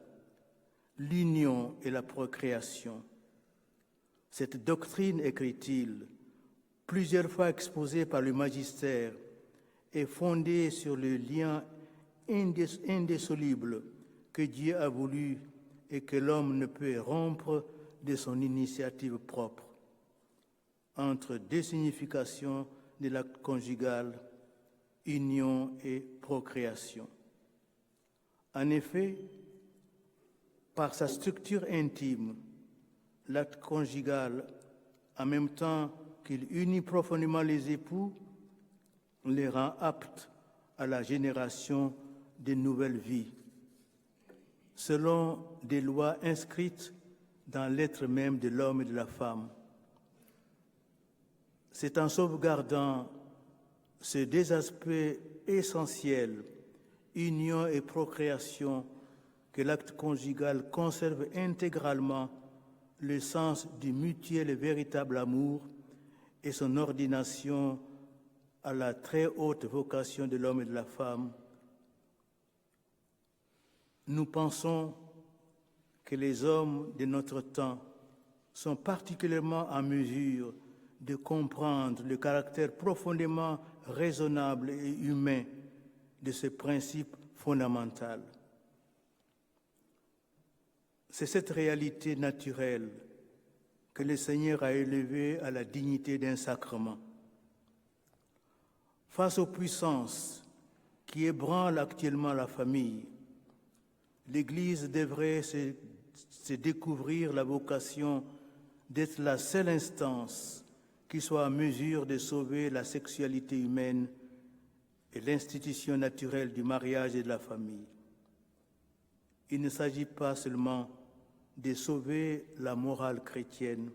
l'union et la procréation. Cette doctrine, écrit-il, plusieurs fois exposée par le magistère, est fondée sur le lien indissoluble que Dieu a voulu et que l'homme ne peut rompre de son initiative propre, entre deux significations de l'acte conjugal, union et procréation. En effet, par sa structure intime, l'acte conjugal, en même temps qu'il unit profondément les époux, les rend aptes à la génération de nouvelles vies. Selon des lois inscrites dans l'être même de l'homme et de la femme. C'est en sauvegardant ces deux aspects essentiels, union et procréation, que l'acte conjugal conserve intégralement le sens du mutuel et véritable amour et son ordination à la très haute vocation de l'homme et de la femme. Nous pensons que les hommes de notre temps sont particulièrement en mesure de comprendre le caractère profondément raisonnable et humain de ce principe fondamental. C'est cette réalité naturelle que le Seigneur a élevée à la dignité d'un sacrement. Face aux puissances qui ébranlent actuellement la famille, l'Église devrait se découvrir la vocation d'être la seule instance qui soit en mesure de sauver la sexualité humaine et l'institution naturelle du mariage et de la famille. Il ne s'agit pas seulement de sauver la morale chrétienne,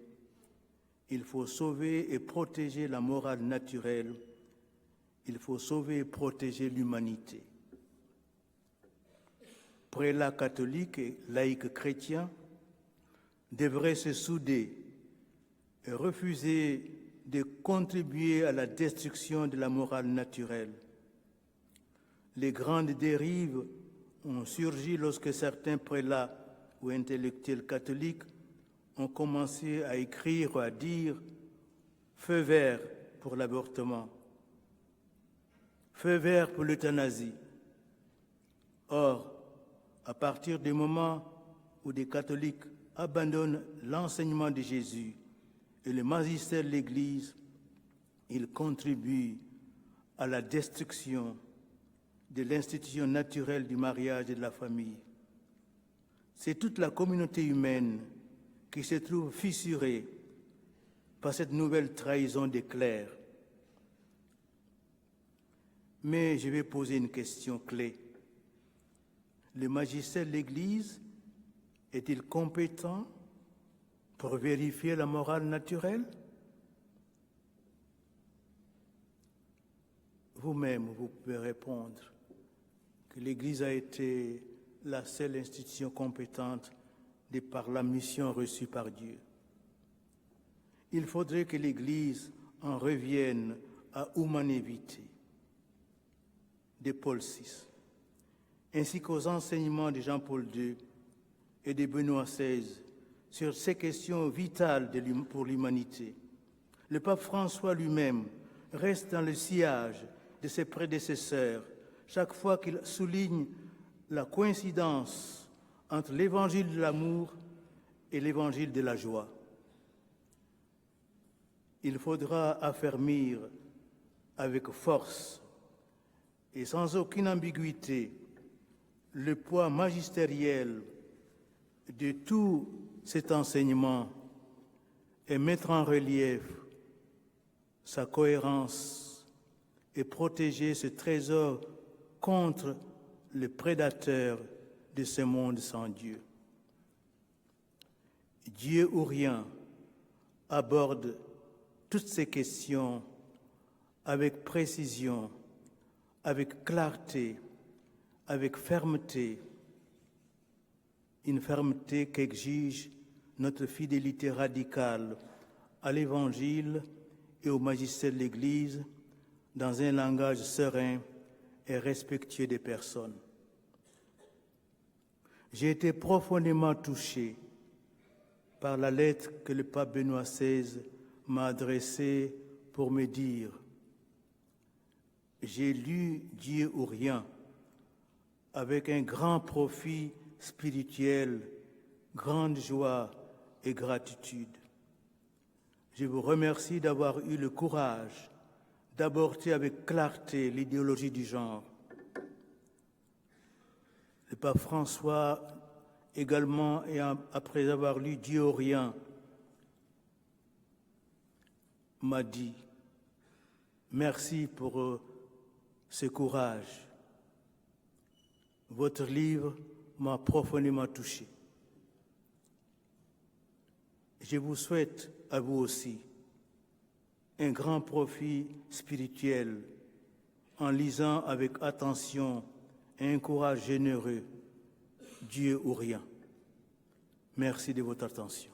il faut sauver et protéger la morale naturelle, il faut sauver et protéger l'humanité. Prélats catholiques et laïcs chrétiens devraient se souder et refuser de contribuer à la destruction de la morale naturelle. Les grandes dérives ont surgi lorsque certains prélats ou intellectuels catholiques ont commencé à écrire ou à dire « feu vert pour l'avortement »,« feu vert pour l'euthanasie ». Or, à partir du moment où des catholiques abandonnent l'enseignement de Jésus et le magistère de l'Église, ils contribuent à la destruction de l'institution naturelle du mariage et de la famille. C'est toute la communauté humaine qui se trouve fissurée par cette nouvelle trahison des clercs. Mais je vais poser une question clé. Le magistère de l'Église est-il compétent pour vérifier la morale naturelle? Vous-même, vous pouvez répondre que l'Église a été la seule institution compétente de par la mission reçue par Dieu. Il faudrait que l'Église en revienne à humanité de Paul VI, ainsi qu'aux enseignements de Jean-Paul II et de Benoît XVI sur ces questions vitales pour l'humanité. Le pape François lui-même reste dans le sillage de ses prédécesseurs chaque fois qu'il souligne la coïncidence entre l'évangile de l'amour et l'évangile de la joie. Il faudra affermir avec force et sans aucune ambiguïté le poids magistériel de tout cet enseignement et mettre en relief sa cohérence et protéger ce trésor contre les prédateurs de ce monde sans Dieu. Dieu ou rien aborde toutes ces questions avec précision, avec clarté, avec fermeté, une fermeté qu'exige notre fidélité radicale à l'Évangile et au magistère de l'Église dans un langage serein et respectueux des personnes. J'ai été profondément touché par la lettre que le pape Benoît XVI m'a adressée pour me dire « J'ai lu Dieu ou rien avec un grand profit spirituel, grande joie et gratitude. Je vous remercie d'avoir eu le courage d'aborder avec clarté l'idéologie du genre. Le pape François également, et après avoir lu Dieu ou rien, m'a dit « Merci pour ce courage. Votre livre m'a profondément touché. » je vous souhaite à vous aussi un grand profit spirituel en lisant avec attention et un courage généreux Dieu ou rien. Merci de votre attention.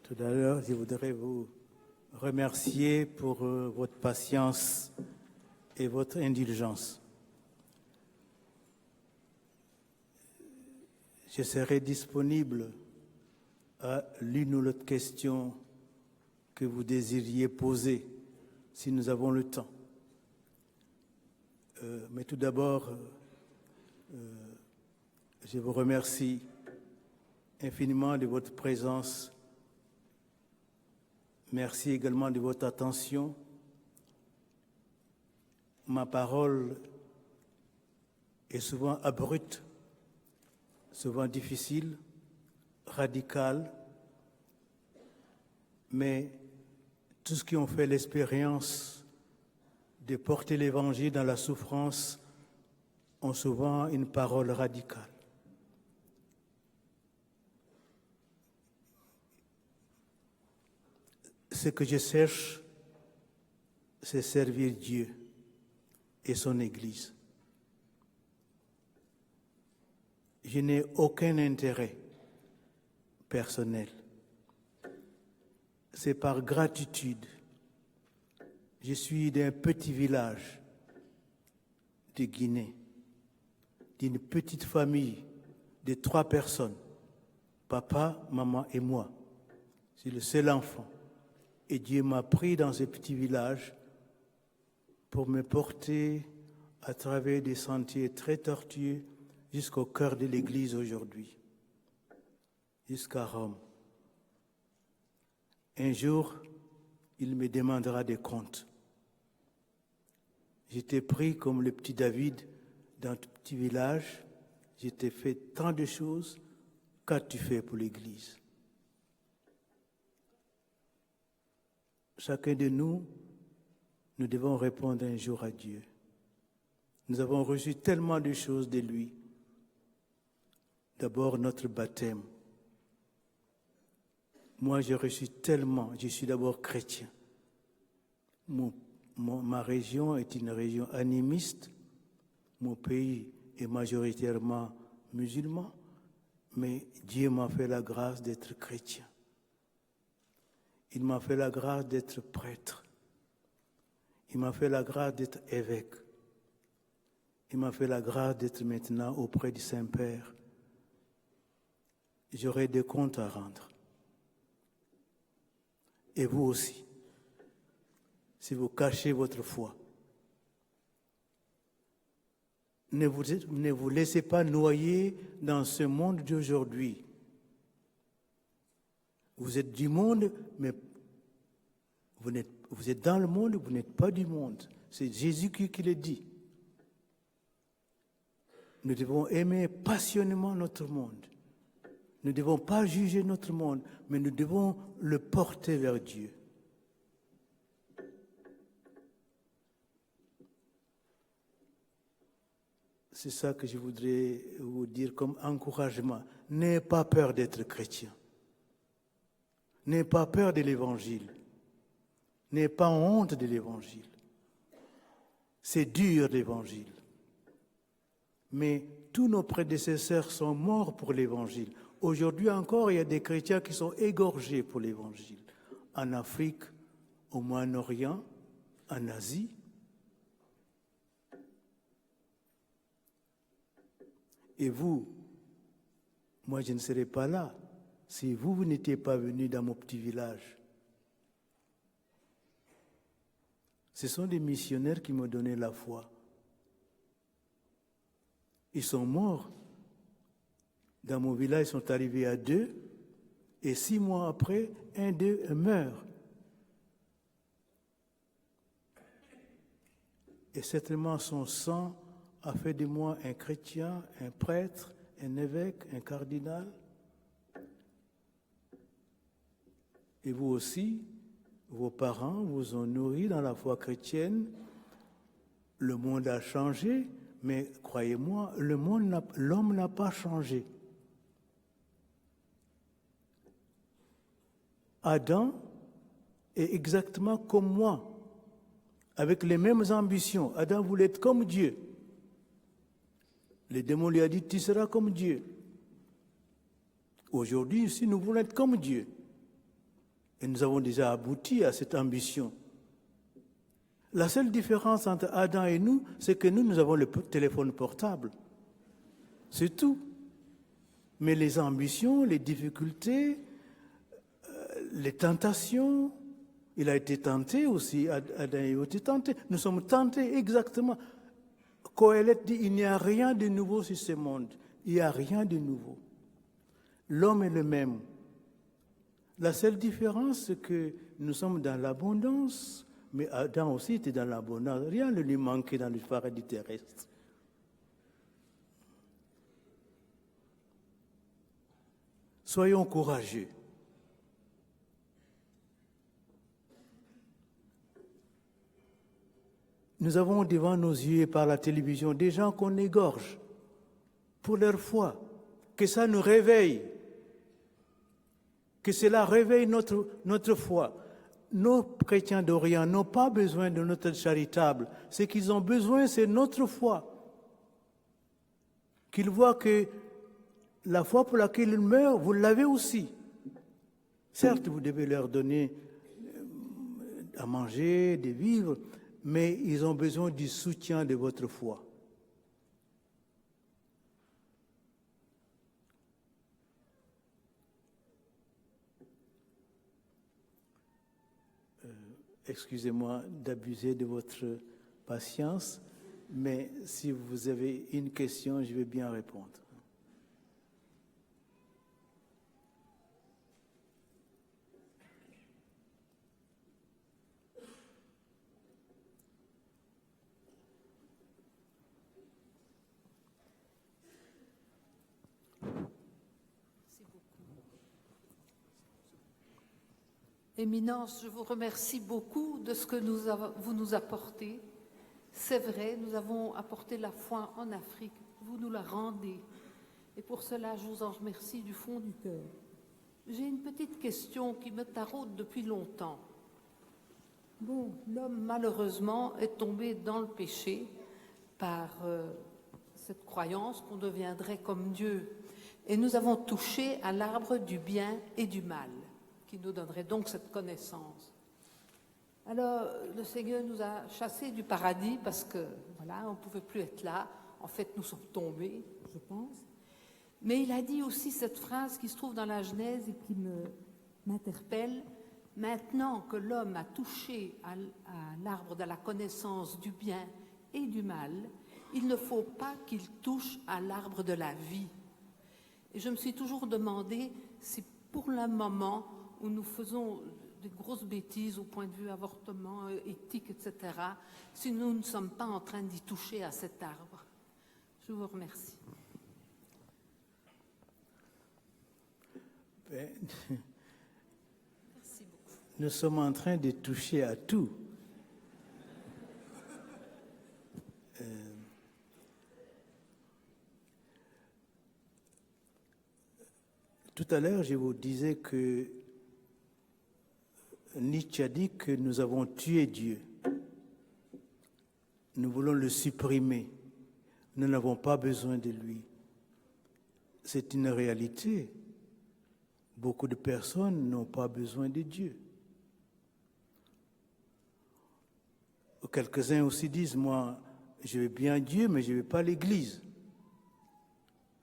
Tout à l'heure, je voudrais vous remercier pour votre patience et votre indulgence. Je serai disponible à l'une ou l'autre question que vous désiriez poser, si nous avons le temps. Mais tout d'abord, je vous remercie infiniment de votre présence. Merci également de votre attention. Ma parole est souvent abrupte, souvent difficile, radicale, mais tous ceux qui ont fait l'expérience de porter l'Évangile dans la souffrance ont souvent une parole radicale. Ce que je cherche, c'est servir Dieu et son Église. Je n'ai aucun intérêt personnel. C'est par gratitude. Je suis d'un petit village de Guinée, d'une petite famille de 3 personnes, papa, maman et moi. Je suis le seul enfant. Et Dieu m'a pris dans ce petit village pour me porter à travers des sentiers très tortueux jusqu'au cœur de l'Église aujourd'hui, jusqu'à Rome. Un jour, il me demandera des comptes. J'étais pris comme le petit David dans ce petit village. J'étais fait tant de choses. Qu'as-tu fait pour l'Église? Chacun de nous, nous devons répondre un jour à Dieu. Nous avons reçu tellement de choses de lui. D'abord, notre baptême. Moi, j'ai reçu tellement. Je suis d'abord chrétien. Ma région est une région animiste. Mon pays est majoritairement musulman. Mais Dieu m'a fait la grâce d'être chrétien. Il m'a fait la grâce d'être prêtre. Il m'a fait la grâce d'être évêque. Il m'a fait la grâce d'être maintenant auprès du Saint-Père. J'aurai des comptes à rendre. Et vous aussi, si vous cachez votre foi. Ne vous laissez pas noyer dans ce monde d'aujourd'hui. Vous êtes du monde, mais vous êtes dans le monde, vous n'êtes pas du monde. C'est Jésus qui le dit. Nous devons aimer passionnément notre monde. Nous ne devons pas juger notre monde, mais nous devons le porter vers Dieu. C'est ça que je voudrais vous dire comme encouragement. N'ayez pas peur d'être chrétien. N'ayez pas peur de l'Évangile. N'ayez pas honte de l'Évangile. C'est dur l'Évangile. Mais tous nos prédécesseurs sont morts pour l'Évangile. Aujourd'hui encore, il y a des chrétiens qui sont égorgés pour l'Évangile. En Afrique, au Moyen-Orient, en Asie. Et vous, moi je ne serais pas là si vous n'étiez pas venus dans mon petit village. Ce sont des missionnaires qui m'ont donné la foi. Ils sont morts. Dans mon village, ils sont arrivés à 2, et 6 mois après, un d'eux meurt. Et certainement son sang a fait de moi un chrétien, un prêtre, un évêque, un cardinal. Et vous aussi, vos parents vous ont nourri dans la foi chrétienne. Le monde a changé, mais croyez-moi, l'homme n'a pas changé. Adam est exactement comme moi, avec les mêmes ambitions. Adam voulait être comme Dieu. Le démon lui a dit, tu seras comme Dieu. Aujourd'hui, ici, nous voulons être comme Dieu. Et nous avons déjà abouti à cette ambition. La seule différence entre Adam et nous, c'est que nous avons le téléphone portable. C'est tout. Mais les ambitions, les difficultés, les tentations, il a été tenté aussi, Adam a été tenté. Nous sommes tentés exactement. Qoélette dit, il n'y a rien de nouveau sur ce monde. Il n'y a rien de nouveau. L'homme est le même. La seule différence, c'est que nous sommes dans l'abondance, mais Adam aussi était dans l'abondance. Rien ne lui manquait dans le paradis terrestre. Soyons courageux. Nous avons devant nos yeux par la télévision des gens qu'on égorge pour leur foi. Que ça nous réveille. Que cela réveille notre foi. Nos chrétiens d'Orient n'ont pas besoin de notre charitable. Ce qu'ils ont besoin, c'est notre foi. Qu'ils voient que la foi pour laquelle ils meurent, vous l'avez aussi. Certes, vous devez leur donner à manger, des vivres, mais ils ont besoin du soutien de votre foi. Excusez-moi d'abuser de votre patience, mais si vous avez une question, je vais bien répondre. Éminence, je vous remercie beaucoup de ce que vous nous apportez. C'est vrai, nous avons apporté la foi en Afrique, vous nous la rendez. Et pour cela, je vous en remercie du fond du cœur. J'ai une petite question qui me taraude depuis longtemps. Bon, l'homme, malheureusement, est tombé dans le péché par cette croyance qu'on deviendrait comme Dieu. Et nous avons touché à l'arbre du bien et du mal, qui nous donnerait donc cette connaissance. Alors, le Seigneur nous a chassés du paradis parce que, voilà, on ne pouvait plus être là. En fait, nous sommes tombés, je pense. Mais il a dit aussi cette phrase qui se trouve dans la Genèse et qui m'interpelle. Maintenant que l'homme a touché à l'arbre de la connaissance du bien et du mal, il ne faut pas qu'il touche à l'arbre de la vie. Et je me suis toujours demandé si pour le moment où nous faisons des grosses bêtises au point de vue avortement, éthique, etc., si nous ne sommes pas en train d'y toucher à cet arbre. Je vous remercie. Merci beaucoup. Nous sommes en train de toucher à tout. Tout à l'heure, je vous disais que Nietzsche a dit que nous avons tué Dieu. Nous voulons le supprimer. Nous n'avons pas besoin de lui. C'est une réalité. Beaucoup de personnes n'ont pas besoin de Dieu. Quelques-uns aussi disent, moi, je veux bien Dieu, mais je ne veux pas l'Église.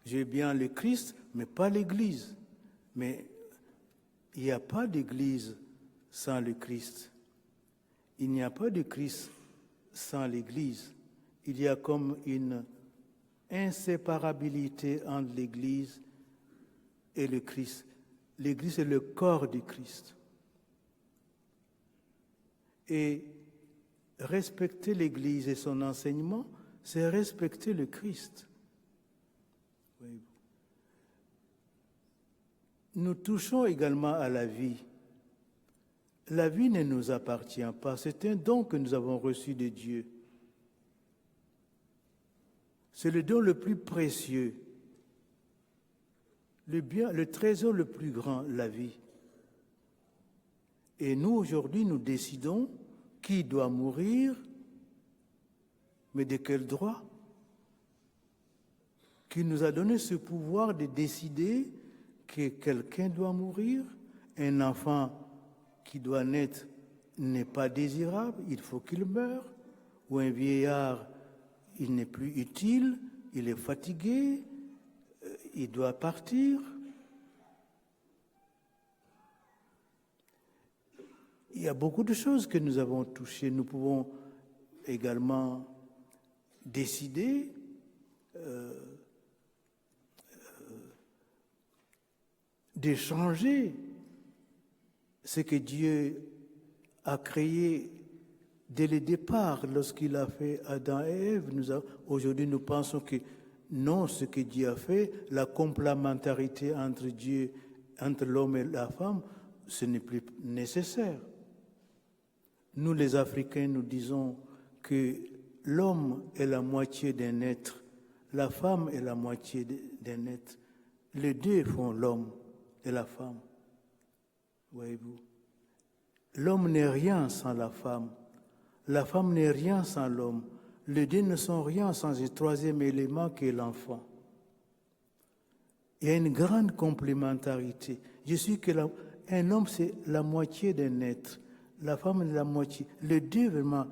Je veux bien le Christ, mais pas l'Église. Mais il n'y a pas d'Église sans le Christ. Il n'y a pas de Christ sans l'Église. Il y a comme une inséparabilité entre l'Église et le Christ. L'Église est le corps du Christ. Et respecter l'Église et son enseignement, c'est respecter le Christ. Oui. Nous touchons également à la vie. La vie ne nous appartient pas, c'est un don que nous avons reçu de Dieu. C'est le don le plus précieux, le trésor le plus grand, la vie. Et nous, aujourd'hui, nous décidons qui doit mourir, mais de quel droit? Qui nous a donné ce pouvoir de décider que quelqu'un doit mourir, un enfant qui doit naître n'est pas désirable, il faut qu'il meure, ou un vieillard, il n'est plus utile, il est fatigué, il doit partir. Il y a beaucoup de choses que nous avons touchées. Nous pouvons également décider de changer ce que Dieu a créé dès le départ, lorsqu'il a fait Adam et Ève. Aujourd'hui, nous pensons que non, ce que Dieu a fait, la complémentarité entre l'homme et la femme, ce n'est plus nécessaire. Nous, les Africains, nous disons que l'homme est la moitié d'un être, la femme est la moitié d'un être. Les deux font l'homme et la femme. Voyez-vous, l'homme n'est rien sans la femme n'est rien sans l'homme. Les deux ne sont rien sans un troisième élément qui est l'enfant. Il y a une grande complémentarité. Je suis que un homme, c'est la moitié d'un être. La femme est la moitié. Les deux, vraiment,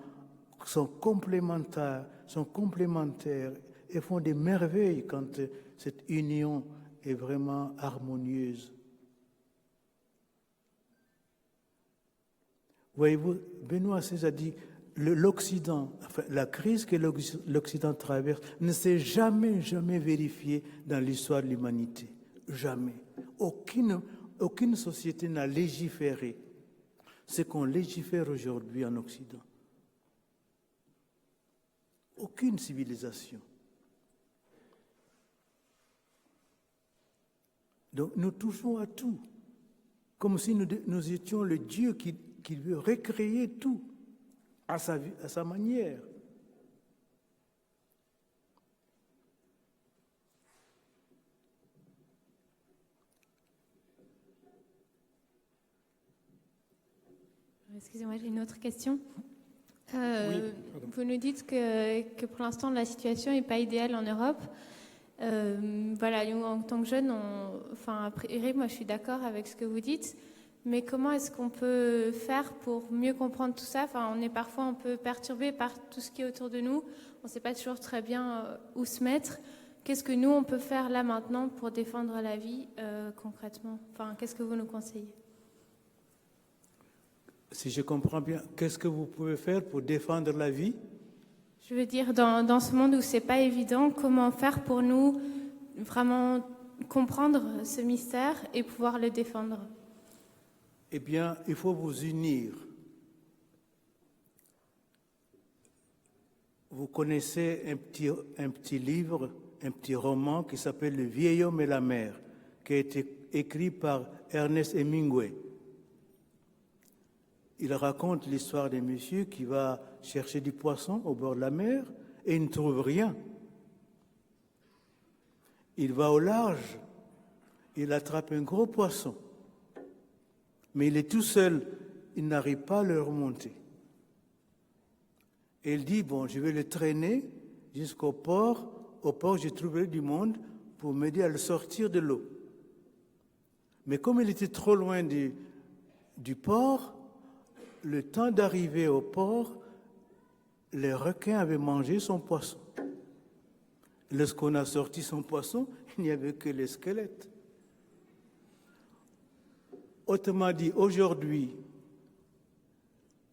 sont complémentaires et font des merveilles quand cette union est vraiment harmonieuse. Voyez-vous, Benoît XVI a dit, l'Occident, enfin, la crise que l'Occident traverse ne s'est jamais vérifiée dans l'histoire de l'humanité. Jamais. Aucune société n'a légiféré ce qu'on légifère aujourd'hui en Occident. Aucune civilisation. Donc nous touchons à tout, comme si nous étions le Dieu qui veut recréer tout à sa manière. Excusez-moi, j'ai une autre question. Oui, vous nous dites que pour l'instant, la situation n'est pas idéale en Europe. Voilà, nous, en tant que jeunes, a priori, moi, je suis d'accord avec ce que vous dites. Mais comment est-ce qu'on peut faire pour mieux comprendre tout ça? On est parfois un peu perturbé par tout ce qui est autour de nous. On ne sait pas toujours très bien où se mettre. Qu'est-ce que nous, on peut faire là maintenant pour défendre la vie concrètement? Qu'est-ce que vous nous conseillez? Si je comprends bien, qu'est-ce que vous pouvez faire pour défendre la vie? Je veux dire, dans ce monde où c'est pas évident, comment faire pour nous vraiment comprendre ce mystère et pouvoir le défendre? Eh bien, il faut vous unir. vous connaissez un petit livre, un petit roman qui s'appelle Le vieil homme et la mer, qui a été écrit par Ernest Hemingway. Il raconte l'histoire d'un monsieur qui va chercher du poisson au bord de la mer et il ne trouve rien. Il va au large, il attrape un gros poisson, mais il est tout seul, il n'arrive pas à le remonter. Et il dit, bon, je vais le traîner jusqu'au port. Au port, je trouverai du monde pour m'aider à le sortir de l'eau. Mais comme il était trop loin du port, le temps d'arriver au port, les requins avaient mangé son poisson. Lorsqu'on a sorti son poisson, il n'y avait que les squelettes. Autrement dit, aujourd'hui,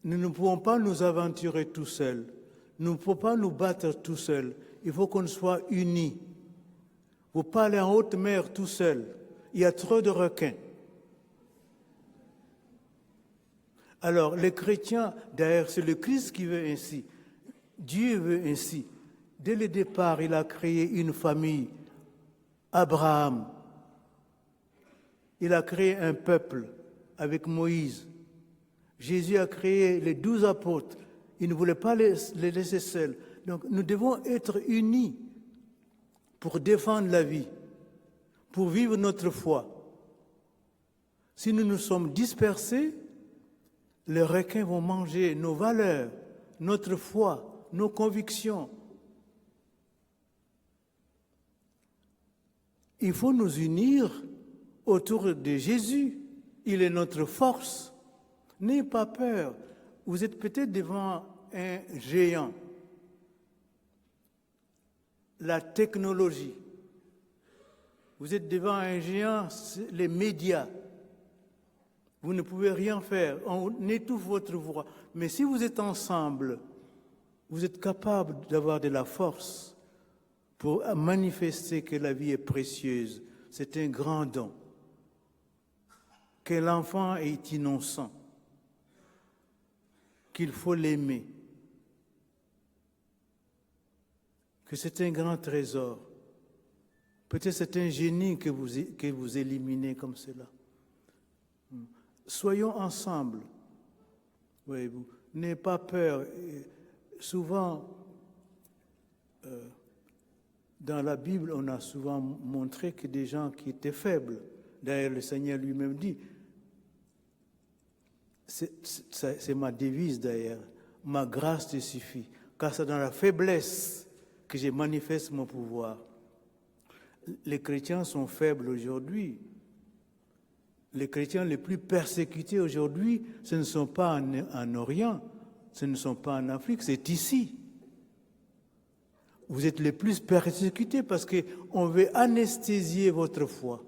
nous ne pouvons pas nous aventurer tout seuls. Nous ne pouvons pas nous battre tout seuls. Il faut qu'on soit unis. Vous parlez en haute mer tout seul. Il y a trop de requins. Alors, les chrétiens, d'ailleurs, c'est le Christ qui veut ainsi. Dieu veut ainsi. Dès le départ, il a créé une famille. Abraham. Il a créé un peuple avec Moïse. Jésus a créé les 12 apôtres. Il ne voulait pas les laisser seuls. Donc, nous devons être unis pour défendre la vie, pour vivre notre foi. Si nous nous sommes dispersés, les requins vont manger nos valeurs, notre foi, nos convictions. Il faut nous unir autour de Jésus. Il est notre force. N'ayez pas peur. Vous êtes peut-être devant un géant. La technologie. Vous êtes devant un géant, les médias. Vous ne pouvez rien faire. On étouffe votre voix. Mais si vous êtes ensemble, vous êtes capable d'avoir de la force pour manifester que la vie est précieuse. C'est un grand don. Que l'enfant est innocent. Qu'il faut l'aimer. Que c'est un grand trésor. Peut-être c'est un génie que vous éliminez comme cela. Soyons ensemble. Voyez-vous, n'ayez pas peur. Souvent, dans la Bible, on a souvent montré que des gens qui étaient faibles, d'ailleurs le Seigneur lui-même dit, c'est ma devise d'ailleurs, ma grâce te suffit, car c'est dans la faiblesse que je manifeste mon pouvoir. Les chrétiens sont faibles aujourd'hui. Les chrétiens les plus persécutés aujourd'hui, ce ne sont pas en Orient, ce ne sont pas en Afrique, c'est ici. Vous êtes les plus persécutés parce qu'on veut anesthésier votre foi,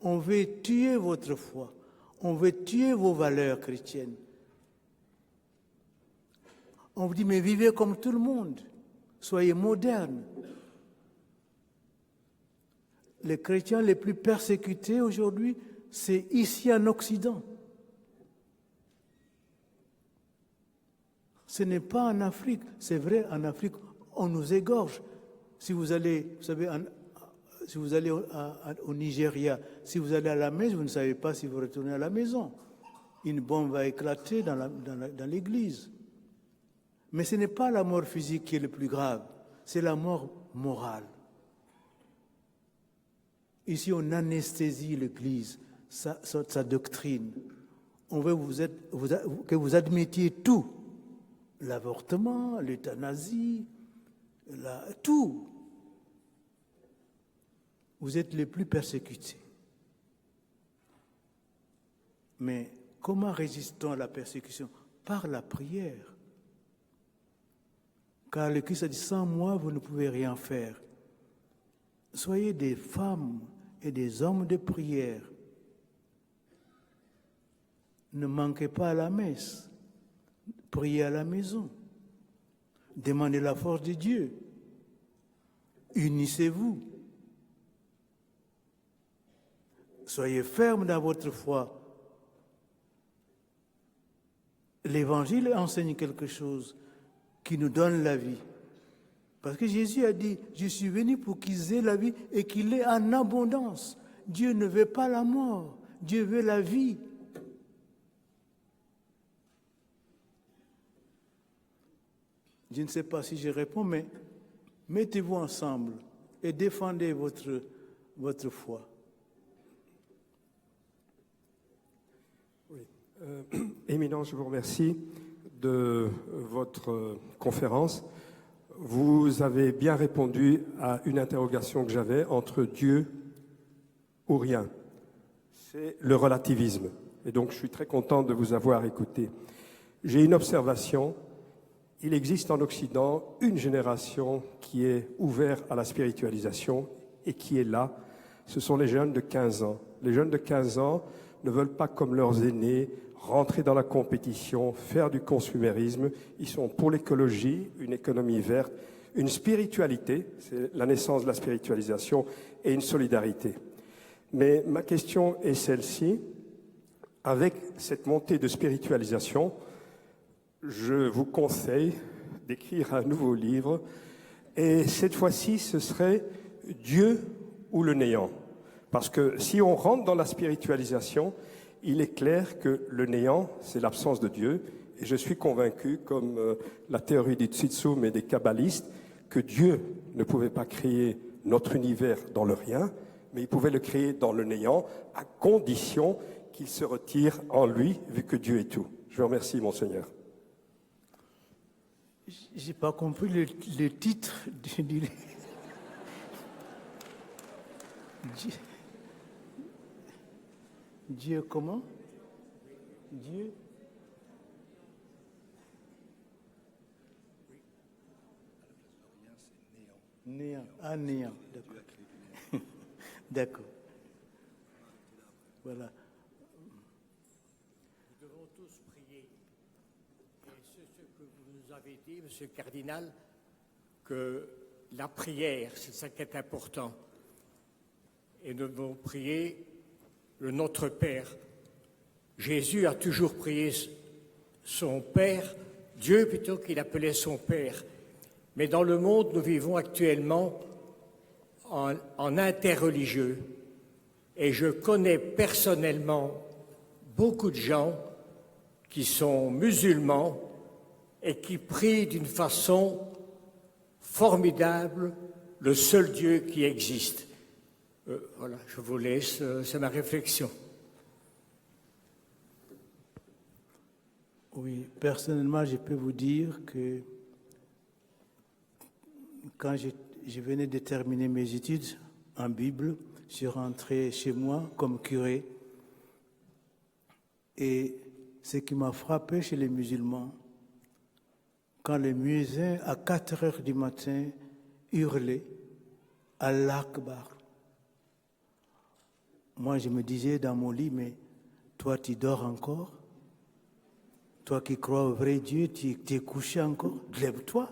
on veut tuer votre foi, on veut tuer vos valeurs chrétiennes. On vous dit, mais vivez comme tout le monde, soyez modernes. Les chrétiens les plus persécutés aujourd'hui, c'est ici en Occident. Ce n'est pas en Afrique. C'est vrai, en Afrique, on nous égorge. Si vous allez, vous savez, si vous allez au Nigeria, si vous allez à la messe, vous ne savez pas si vous retournez à la maison. Une bombe va éclater dans l'église. Mais ce n'est pas la mort physique qui est le plus grave, c'est la mort morale. Ici, on anesthésie l'Église, sa doctrine. On veut que vous admettiez tout. L'avortement, l'euthanasie, tout. Vous êtes les plus persécutés. Mais comment résistons à la persécution? Par la prière. Car le Christ a dit, sans moi, vous ne pouvez rien faire. Soyez des femmes et des hommes de prière. Ne manquez pas à la messe. Priez à la maison. Demandez la force de Dieu. Unissez-vous. Soyez fermes dans votre foi. L'Évangile enseigne quelque chose qui nous donne la vie. Parce que Jésus a dit, je suis venu pour qu'ils aient la vie et qu'il ait en abondance. Dieu ne veut pas la mort, Dieu veut la vie. Je ne sais pas si je réponds, mais mettez-vous ensemble et défendez votre foi. Oui. Éminence, je vous remercie de votre conférence. Vous avez bien répondu à une interrogation que j'avais entre Dieu ou rien. C'est le relativisme. Et donc, je suis très content de vous avoir écouté. J'ai une observation. Il existe en Occident une génération qui est ouverte à la spiritualisation et qui est là. Ce sont les jeunes de 15 ans. Les jeunes de 15 ans ne veulent pas, comme leurs aînés, rentrer dans la compétition, faire du consumérisme. Ils sont pour l'écologie, une économie verte, une spiritualité, c'est la naissance de la spiritualisation, et une solidarité. Mais ma question est celle-ci. Avec cette montée de spiritualisation, je vous conseille d'écrire un nouveau livre. Et cette fois-ci, ce serait Dieu ou le néant. Parce que si on rentre dans la spiritualisation, il est clair que le néant, c'est l'absence de Dieu. Et je suis convaincu, comme la théorie du Tzutsum et des kabbalistes, que Dieu ne pouvait pas créer notre univers dans le rien, mais il pouvait le créer dans le néant, à condition qu'il se retire en lui, vu que Dieu est tout. Je vous remercie, Monseigneur. J'ai pas compris le titre du livre. Dieu comment? Dieu? Néant. Ah, néant, d'accord. D'accord. Voilà. Nous devons tous prier. Et c'est ce que vous nous avez dit, Monsieur le Cardinal, que la prière, c'est ça qui est important. Et nous devons prier le Notre Père. Jésus a toujours prié son Père, Dieu plutôt qu'il appelait son Père. Mais dans le monde, nous vivons actuellement en interreligieux. Et je connais personnellement beaucoup de gens qui sont musulmans et qui prient d'une façon formidable le seul Dieu qui existe. Voilà, je vous laisse, c'est ma réflexion. Oui, personnellement, je peux vous dire que quand je venais de terminer mes études en Bible, je suis rentré chez moi comme curé. Et ce qui m'a frappé chez les musulmans, quand les muezzins, à 4 heures du matin, hurlaient « Allah Akbar ». Moi, je me disais dans mon lit, mais toi, tu dors encore? Toi qui crois au vrai Dieu, tu es couché encore? Lève-toi.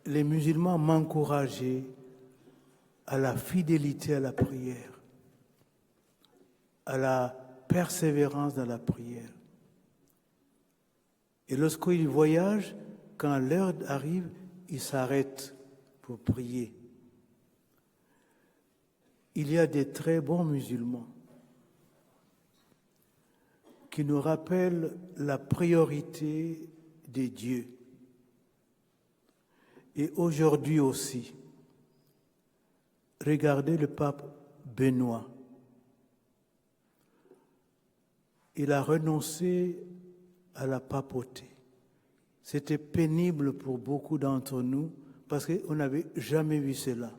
Les musulmans m'encourageaient à la fidélité à la prière, à la persévérance dans la prière. Et lorsqu'ils voyagent, quand l'heure arrive, ils s'arrêtent pour prier. Il y a des très bons musulmans qui nous rappellent la priorité des dieux. Et aujourd'hui aussi, regardez le pape Benoît. Il a renoncé à la papauté. C'était pénible pour beaucoup d'entre nous parce qu'on n'avait jamais vu cela.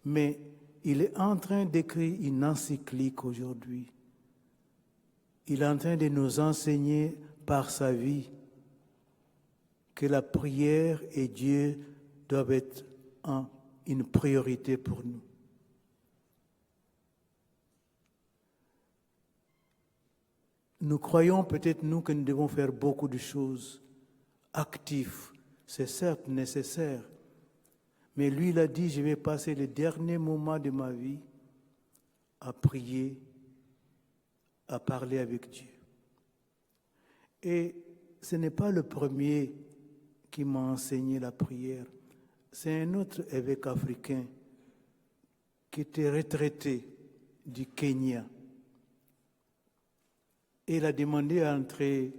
Mais il est en train d'écrire une encyclique aujourd'hui. Il est en train de nous enseigner par sa vie que la prière et Dieu doivent être une priorité pour nous. Nous croyons peut-être, nous, que nous devons faire beaucoup de choses actives. C'est certes nécessaire. Mais lui, il a dit, je vais passer les derniers moments de ma vie à prier, à parler avec Dieu. Et ce n'est pas le premier qui m'a enseigné la prière. C'est un autre évêque africain qui était retraité du Kenya. Et il a demandé à entrer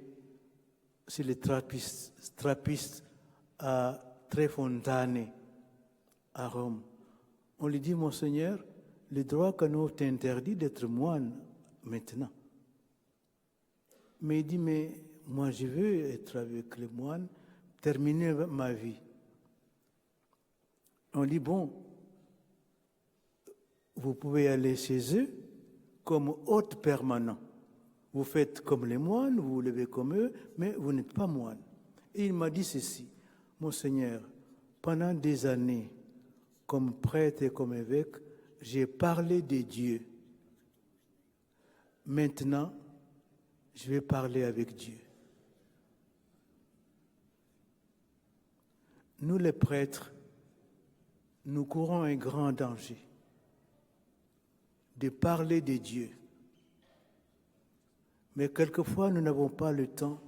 sur les trappistes à Trefontane, à Rome. On lui dit, Monseigneur, le droit canonique nous t'interdit d'être moine maintenant. Mais il dit, mais moi je veux être avec les moines, terminer ma vie. On dit, bon, vous pouvez aller chez eux comme hôte permanent. Vous faites comme les moines, vous vous levez comme eux, mais vous n'êtes pas moine. Et il m'a dit ceci, Monseigneur, pendant des années, comme prêtre et comme évêque, j'ai parlé de Dieu. Maintenant, je vais parler avec Dieu. Nous les prêtres, nous courons un grand danger de parler de Dieu. Mais quelquefois, nous n'avons pas le temps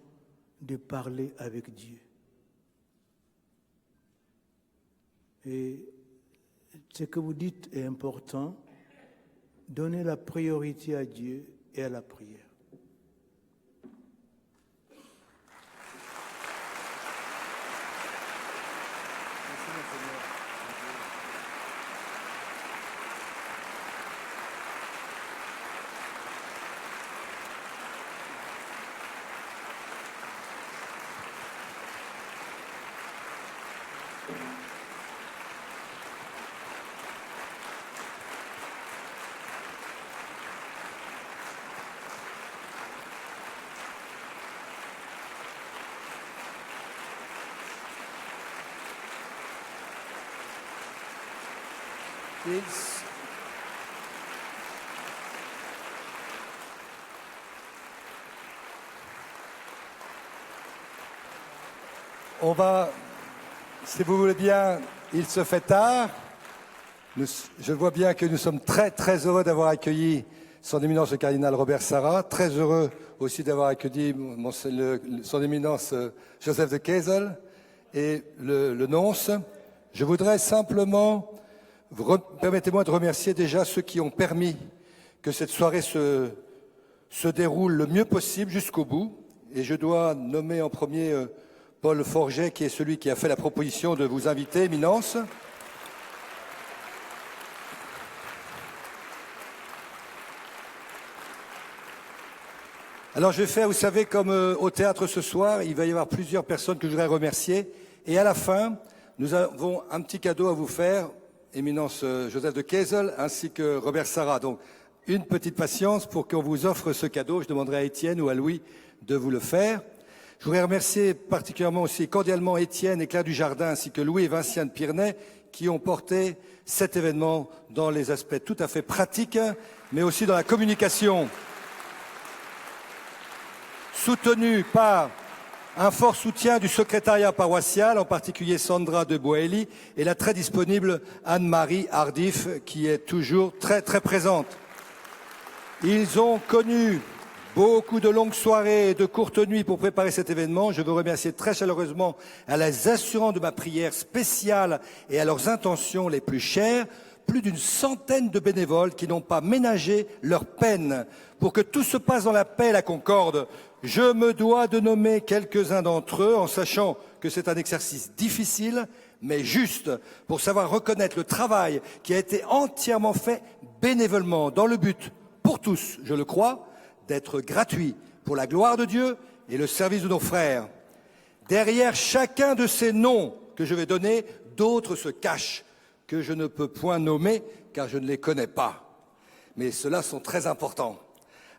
de parler avec Dieu. Et ce que vous dites est important. Donnez la priorité à Dieu et à la prière. On va, si vous voulez bien, il se fait tard. Je vois bien que nous sommes très très heureux d'avoir accueilli son éminence le cardinal Robert Sarrat, très heureux aussi d'avoir accueilli son éminence Joseph de Kessel et le nonce. Je voudrais simplement, permettez-moi de remercier déjà ceux qui ont permis que cette soirée se déroule le mieux possible jusqu'au bout. Et je dois nommer en premier Paul Forget, qui est celui qui a fait la proposition de vous inviter, éminence. Alors je vais faire, vous savez, comme au théâtre ce soir, il va y avoir plusieurs personnes que je voudrais remercier. Et à la fin, nous avons un petit cadeau à vous faire, éminence Joseph de Kessel, ainsi que Robert Sarrat. Donc, une petite patience pour qu'on vous offre ce cadeau. Je demanderai à Étienne ou à Louis de vous le faire. Je voudrais remercier particulièrement aussi cordialement Étienne et Claire Dujardin, ainsi que Louis et Vinciane Pirnet, qui ont porté cet événement dans les aspects tout à fait pratiques, mais aussi dans la communication. Soutenu par un fort soutien du secrétariat paroissial, en particulier Sandra de Boelli, et la très disponible Anne-Marie Hardif, qui est toujours très très présente. Ils ont connu beaucoup de longues soirées et de courtes nuits pour préparer cet événement. Je veux remercier très chaleureusement à les assurants de ma prière spéciale et à leurs intentions les plus chères, plus d'une centaine de bénévoles qui n'ont pas ménagé leur peine pour que tout se passe dans la paix et la concorde. Je me dois de nommer quelques-uns d'entre eux en sachant que c'est un exercice difficile, mais juste pour savoir reconnaître le travail qui a été entièrement fait bénévolement dans le but, pour tous, je le crois, d'être gratuit pour la gloire de Dieu et le service de nos frères. Derrière chacun de ces noms que je vais donner, d'autres se cachent, que je ne peux point nommer car je ne les connais pas. Mais ceux-là sont très importants.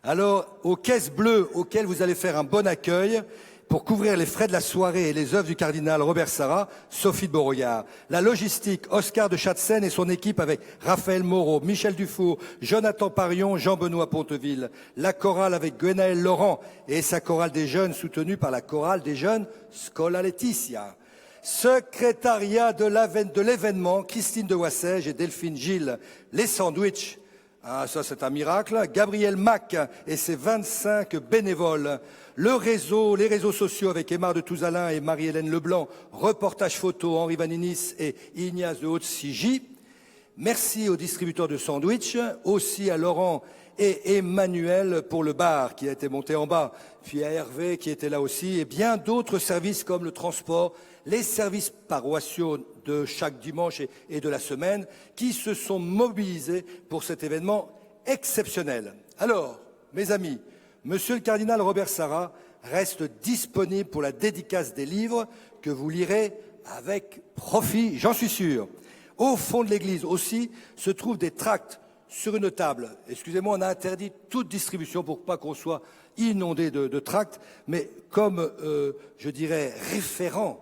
Alors, aux caisses bleues auxquelles vous allez faire un bon accueil, pour couvrir les frais de la soirée et les œuvres du cardinal Robert Sarrat, Sophie de Beauregard. La logistique, Oscar de Chatsène et son équipe avec Raphaël Moreau, Michel Dufour, Jonathan Parion, Jean-Benoît Ponteville. La chorale avec Gwenaël Laurent et sa chorale des jeunes soutenue par la chorale des jeunes Scola Laetitia. Secrétariat de l'événement, Christine de Wassège et Delphine Gilles. Les sandwichs, Ah, ça c'est un miracle. Gabriel Mac et ses 25 bénévoles. Les réseaux sociaux avec Aymar de Touzalin et Marie-Hélène Leblanc. Reportage photo Henri Vaninis et Ignace de Haute-Sigy. Merci aux distributeurs de sandwich, aussi à Laurent et Emmanuel pour le bar qui a été monté en bas, puis à Hervé qui était là aussi, et bien d'autres services comme le transport, les services paroissiaux de chaque dimanche et de la semaine qui se sont mobilisés pour cet événement exceptionnel. Alors, mes amis, Monsieur le cardinal Robert Sarrat reste disponible pour la dédicace des livres que vous lirez avec profit, j'en suis sûr. Au fond de l'église aussi se trouvent des tracts sur une table. Excusez-moi, on a interdit toute distribution pour pas qu'on soit inondé de tracts, mais comme, je dirais, référent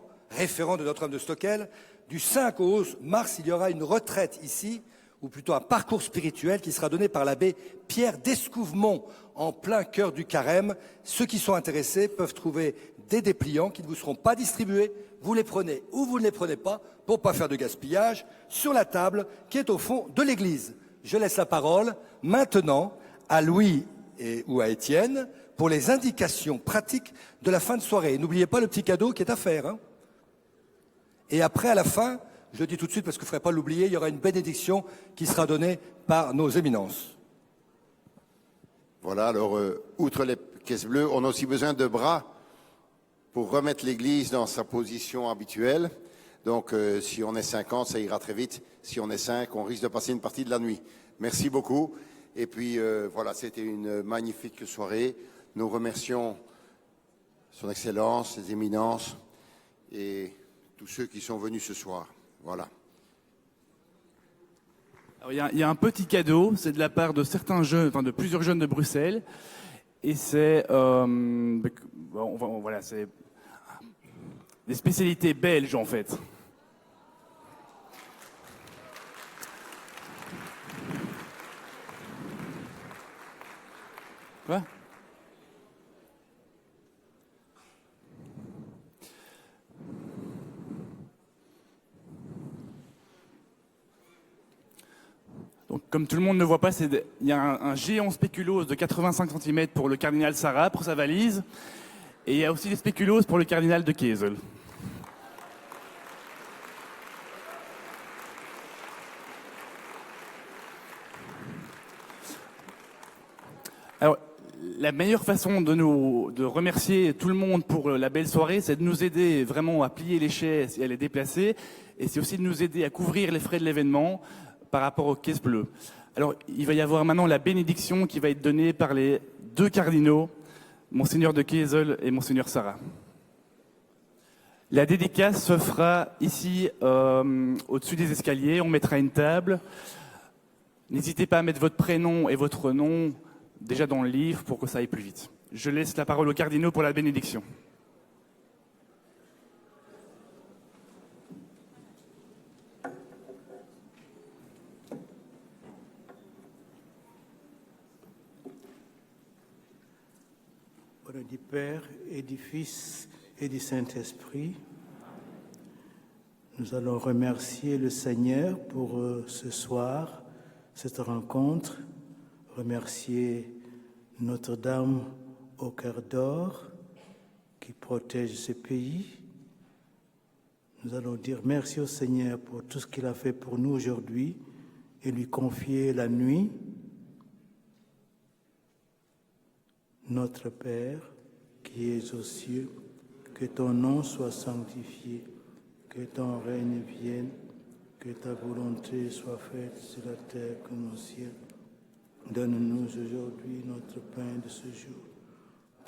de Notre-Dame de Stockel, du 5 au 11 mars, il y aura une retraite ici, ou plutôt un parcours spirituel qui sera donné par l'abbé Pierre d'Escouvemont, en plein cœur du Carême. Ceux qui sont intéressés peuvent trouver des dépliants qui ne vous seront pas distribués. Vous les prenez ou vous ne les prenez pas, pour ne pas faire de gaspillage, sur la table qui est au fond de l'église. Je laisse la parole maintenant à Louis ou à Étienne pour les indications pratiques de la fin de soirée. N'oubliez pas le petit cadeau qui est à faire. Hein. Et après, à la fin, je le dis tout de suite parce qu'il ne faudrait pas l'oublier, il y aura une bénédiction qui sera donnée par nos éminences. Voilà, alors, outre les caisses bleues, on a aussi besoin de bras pour remettre l'église dans sa position habituelle. Donc, si on est 50, ça ira très vite. Si on est 5, on risque de passer une partie de la nuit. Merci beaucoup. Et puis, voilà, c'était une magnifique soirée. Nous remercions Son Excellence, ses éminences et tous ceux qui sont venus ce soir. Voilà. Il y a un petit cadeau, c'est de la part de certains jeunes, enfin de plusieurs jeunes de Bruxelles, et c'est voilà, c'est des spécialités belges en fait. Quoi ? Donc, comme tout le monde ne voit pas, il y a un géant spéculoos de 85 cm pour le cardinal Sarrat, pour sa valise. Et il y a aussi des spéculoos pour le cardinal de Kiesel. Alors, la meilleure façon de remercier tout le monde pour la belle soirée, c'est de nous aider vraiment à plier les chaises et à les déplacer. Et c'est aussi de nous aider à couvrir les frais de l'événement par rapport aux caisses bleues. Alors, il va y avoir maintenant la bénédiction qui va être donnée par les deux cardinaux, Monseigneur de Kiesel et Monseigneur Sarrat. La dédicace se fera ici, au-dessus des escaliers. On mettra une table. N'hésitez pas à mettre votre prénom et votre nom déjà dans le livre pour que ça aille plus vite. Je laisse la parole aux cardinaux pour la bénédiction. Au nom du Père et du Fils et du Saint-Esprit, nous allons remercier le Seigneur pour ce soir, cette rencontre, remercier Notre-Dame au cœur d'or qui protège ce pays. Nous allons dire merci au Seigneur pour tout ce qu'il a fait pour nous aujourd'hui et lui confier la nuit. Notre Père, qui es aux cieux, que ton nom soit sanctifié, que ton règne vienne, que ta volonté soit faite sur la terre comme au ciel. Donne-nous aujourd'hui notre pain de ce jour.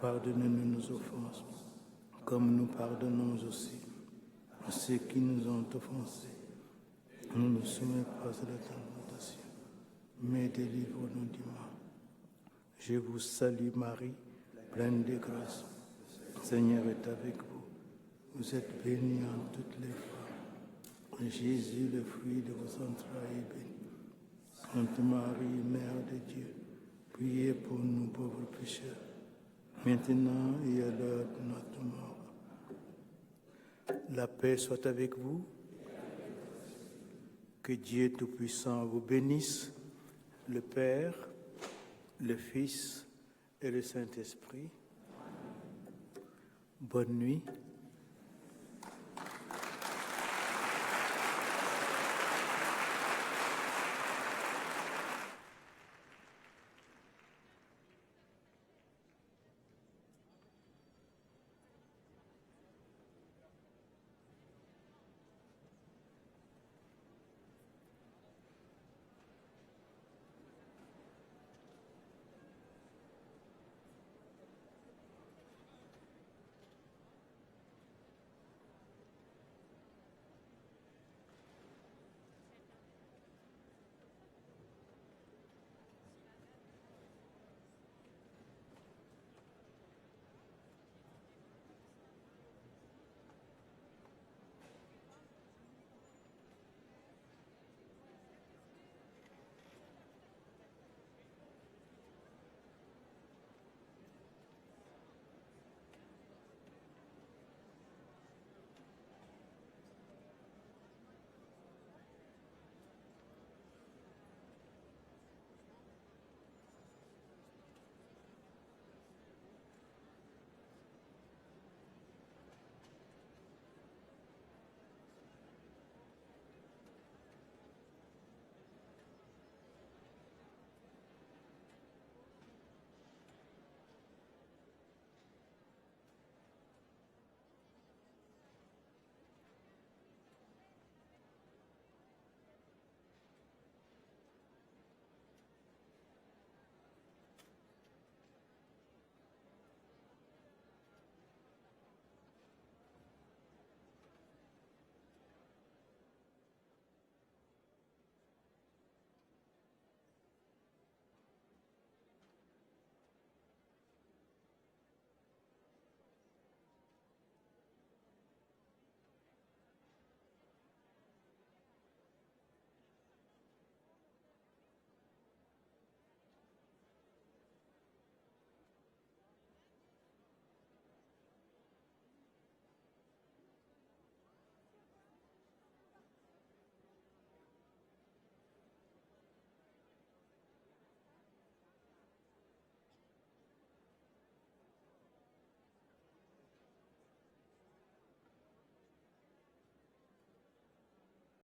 Pardonne-nous nos offenses, comme nous pardonnons aussi à ceux qui nous ont offensés. Ne nous soumets pas à la tentation, mais délivre-nous du mal. Je vous salue Marie, pleine de grâce. Le Seigneur est avec vous. Vous êtes bénie en toutes les femmes. Jésus, le fruit de vos entrailles, est béni. Sainte Marie, Mère de Dieu, priez pour nous pauvres pécheurs, maintenant et à l'heure de notre mort. La paix soit avec vous. Que Dieu Tout-Puissant vous bénisse, le Père, le Fils et le Saint-Esprit. Bonne nuit.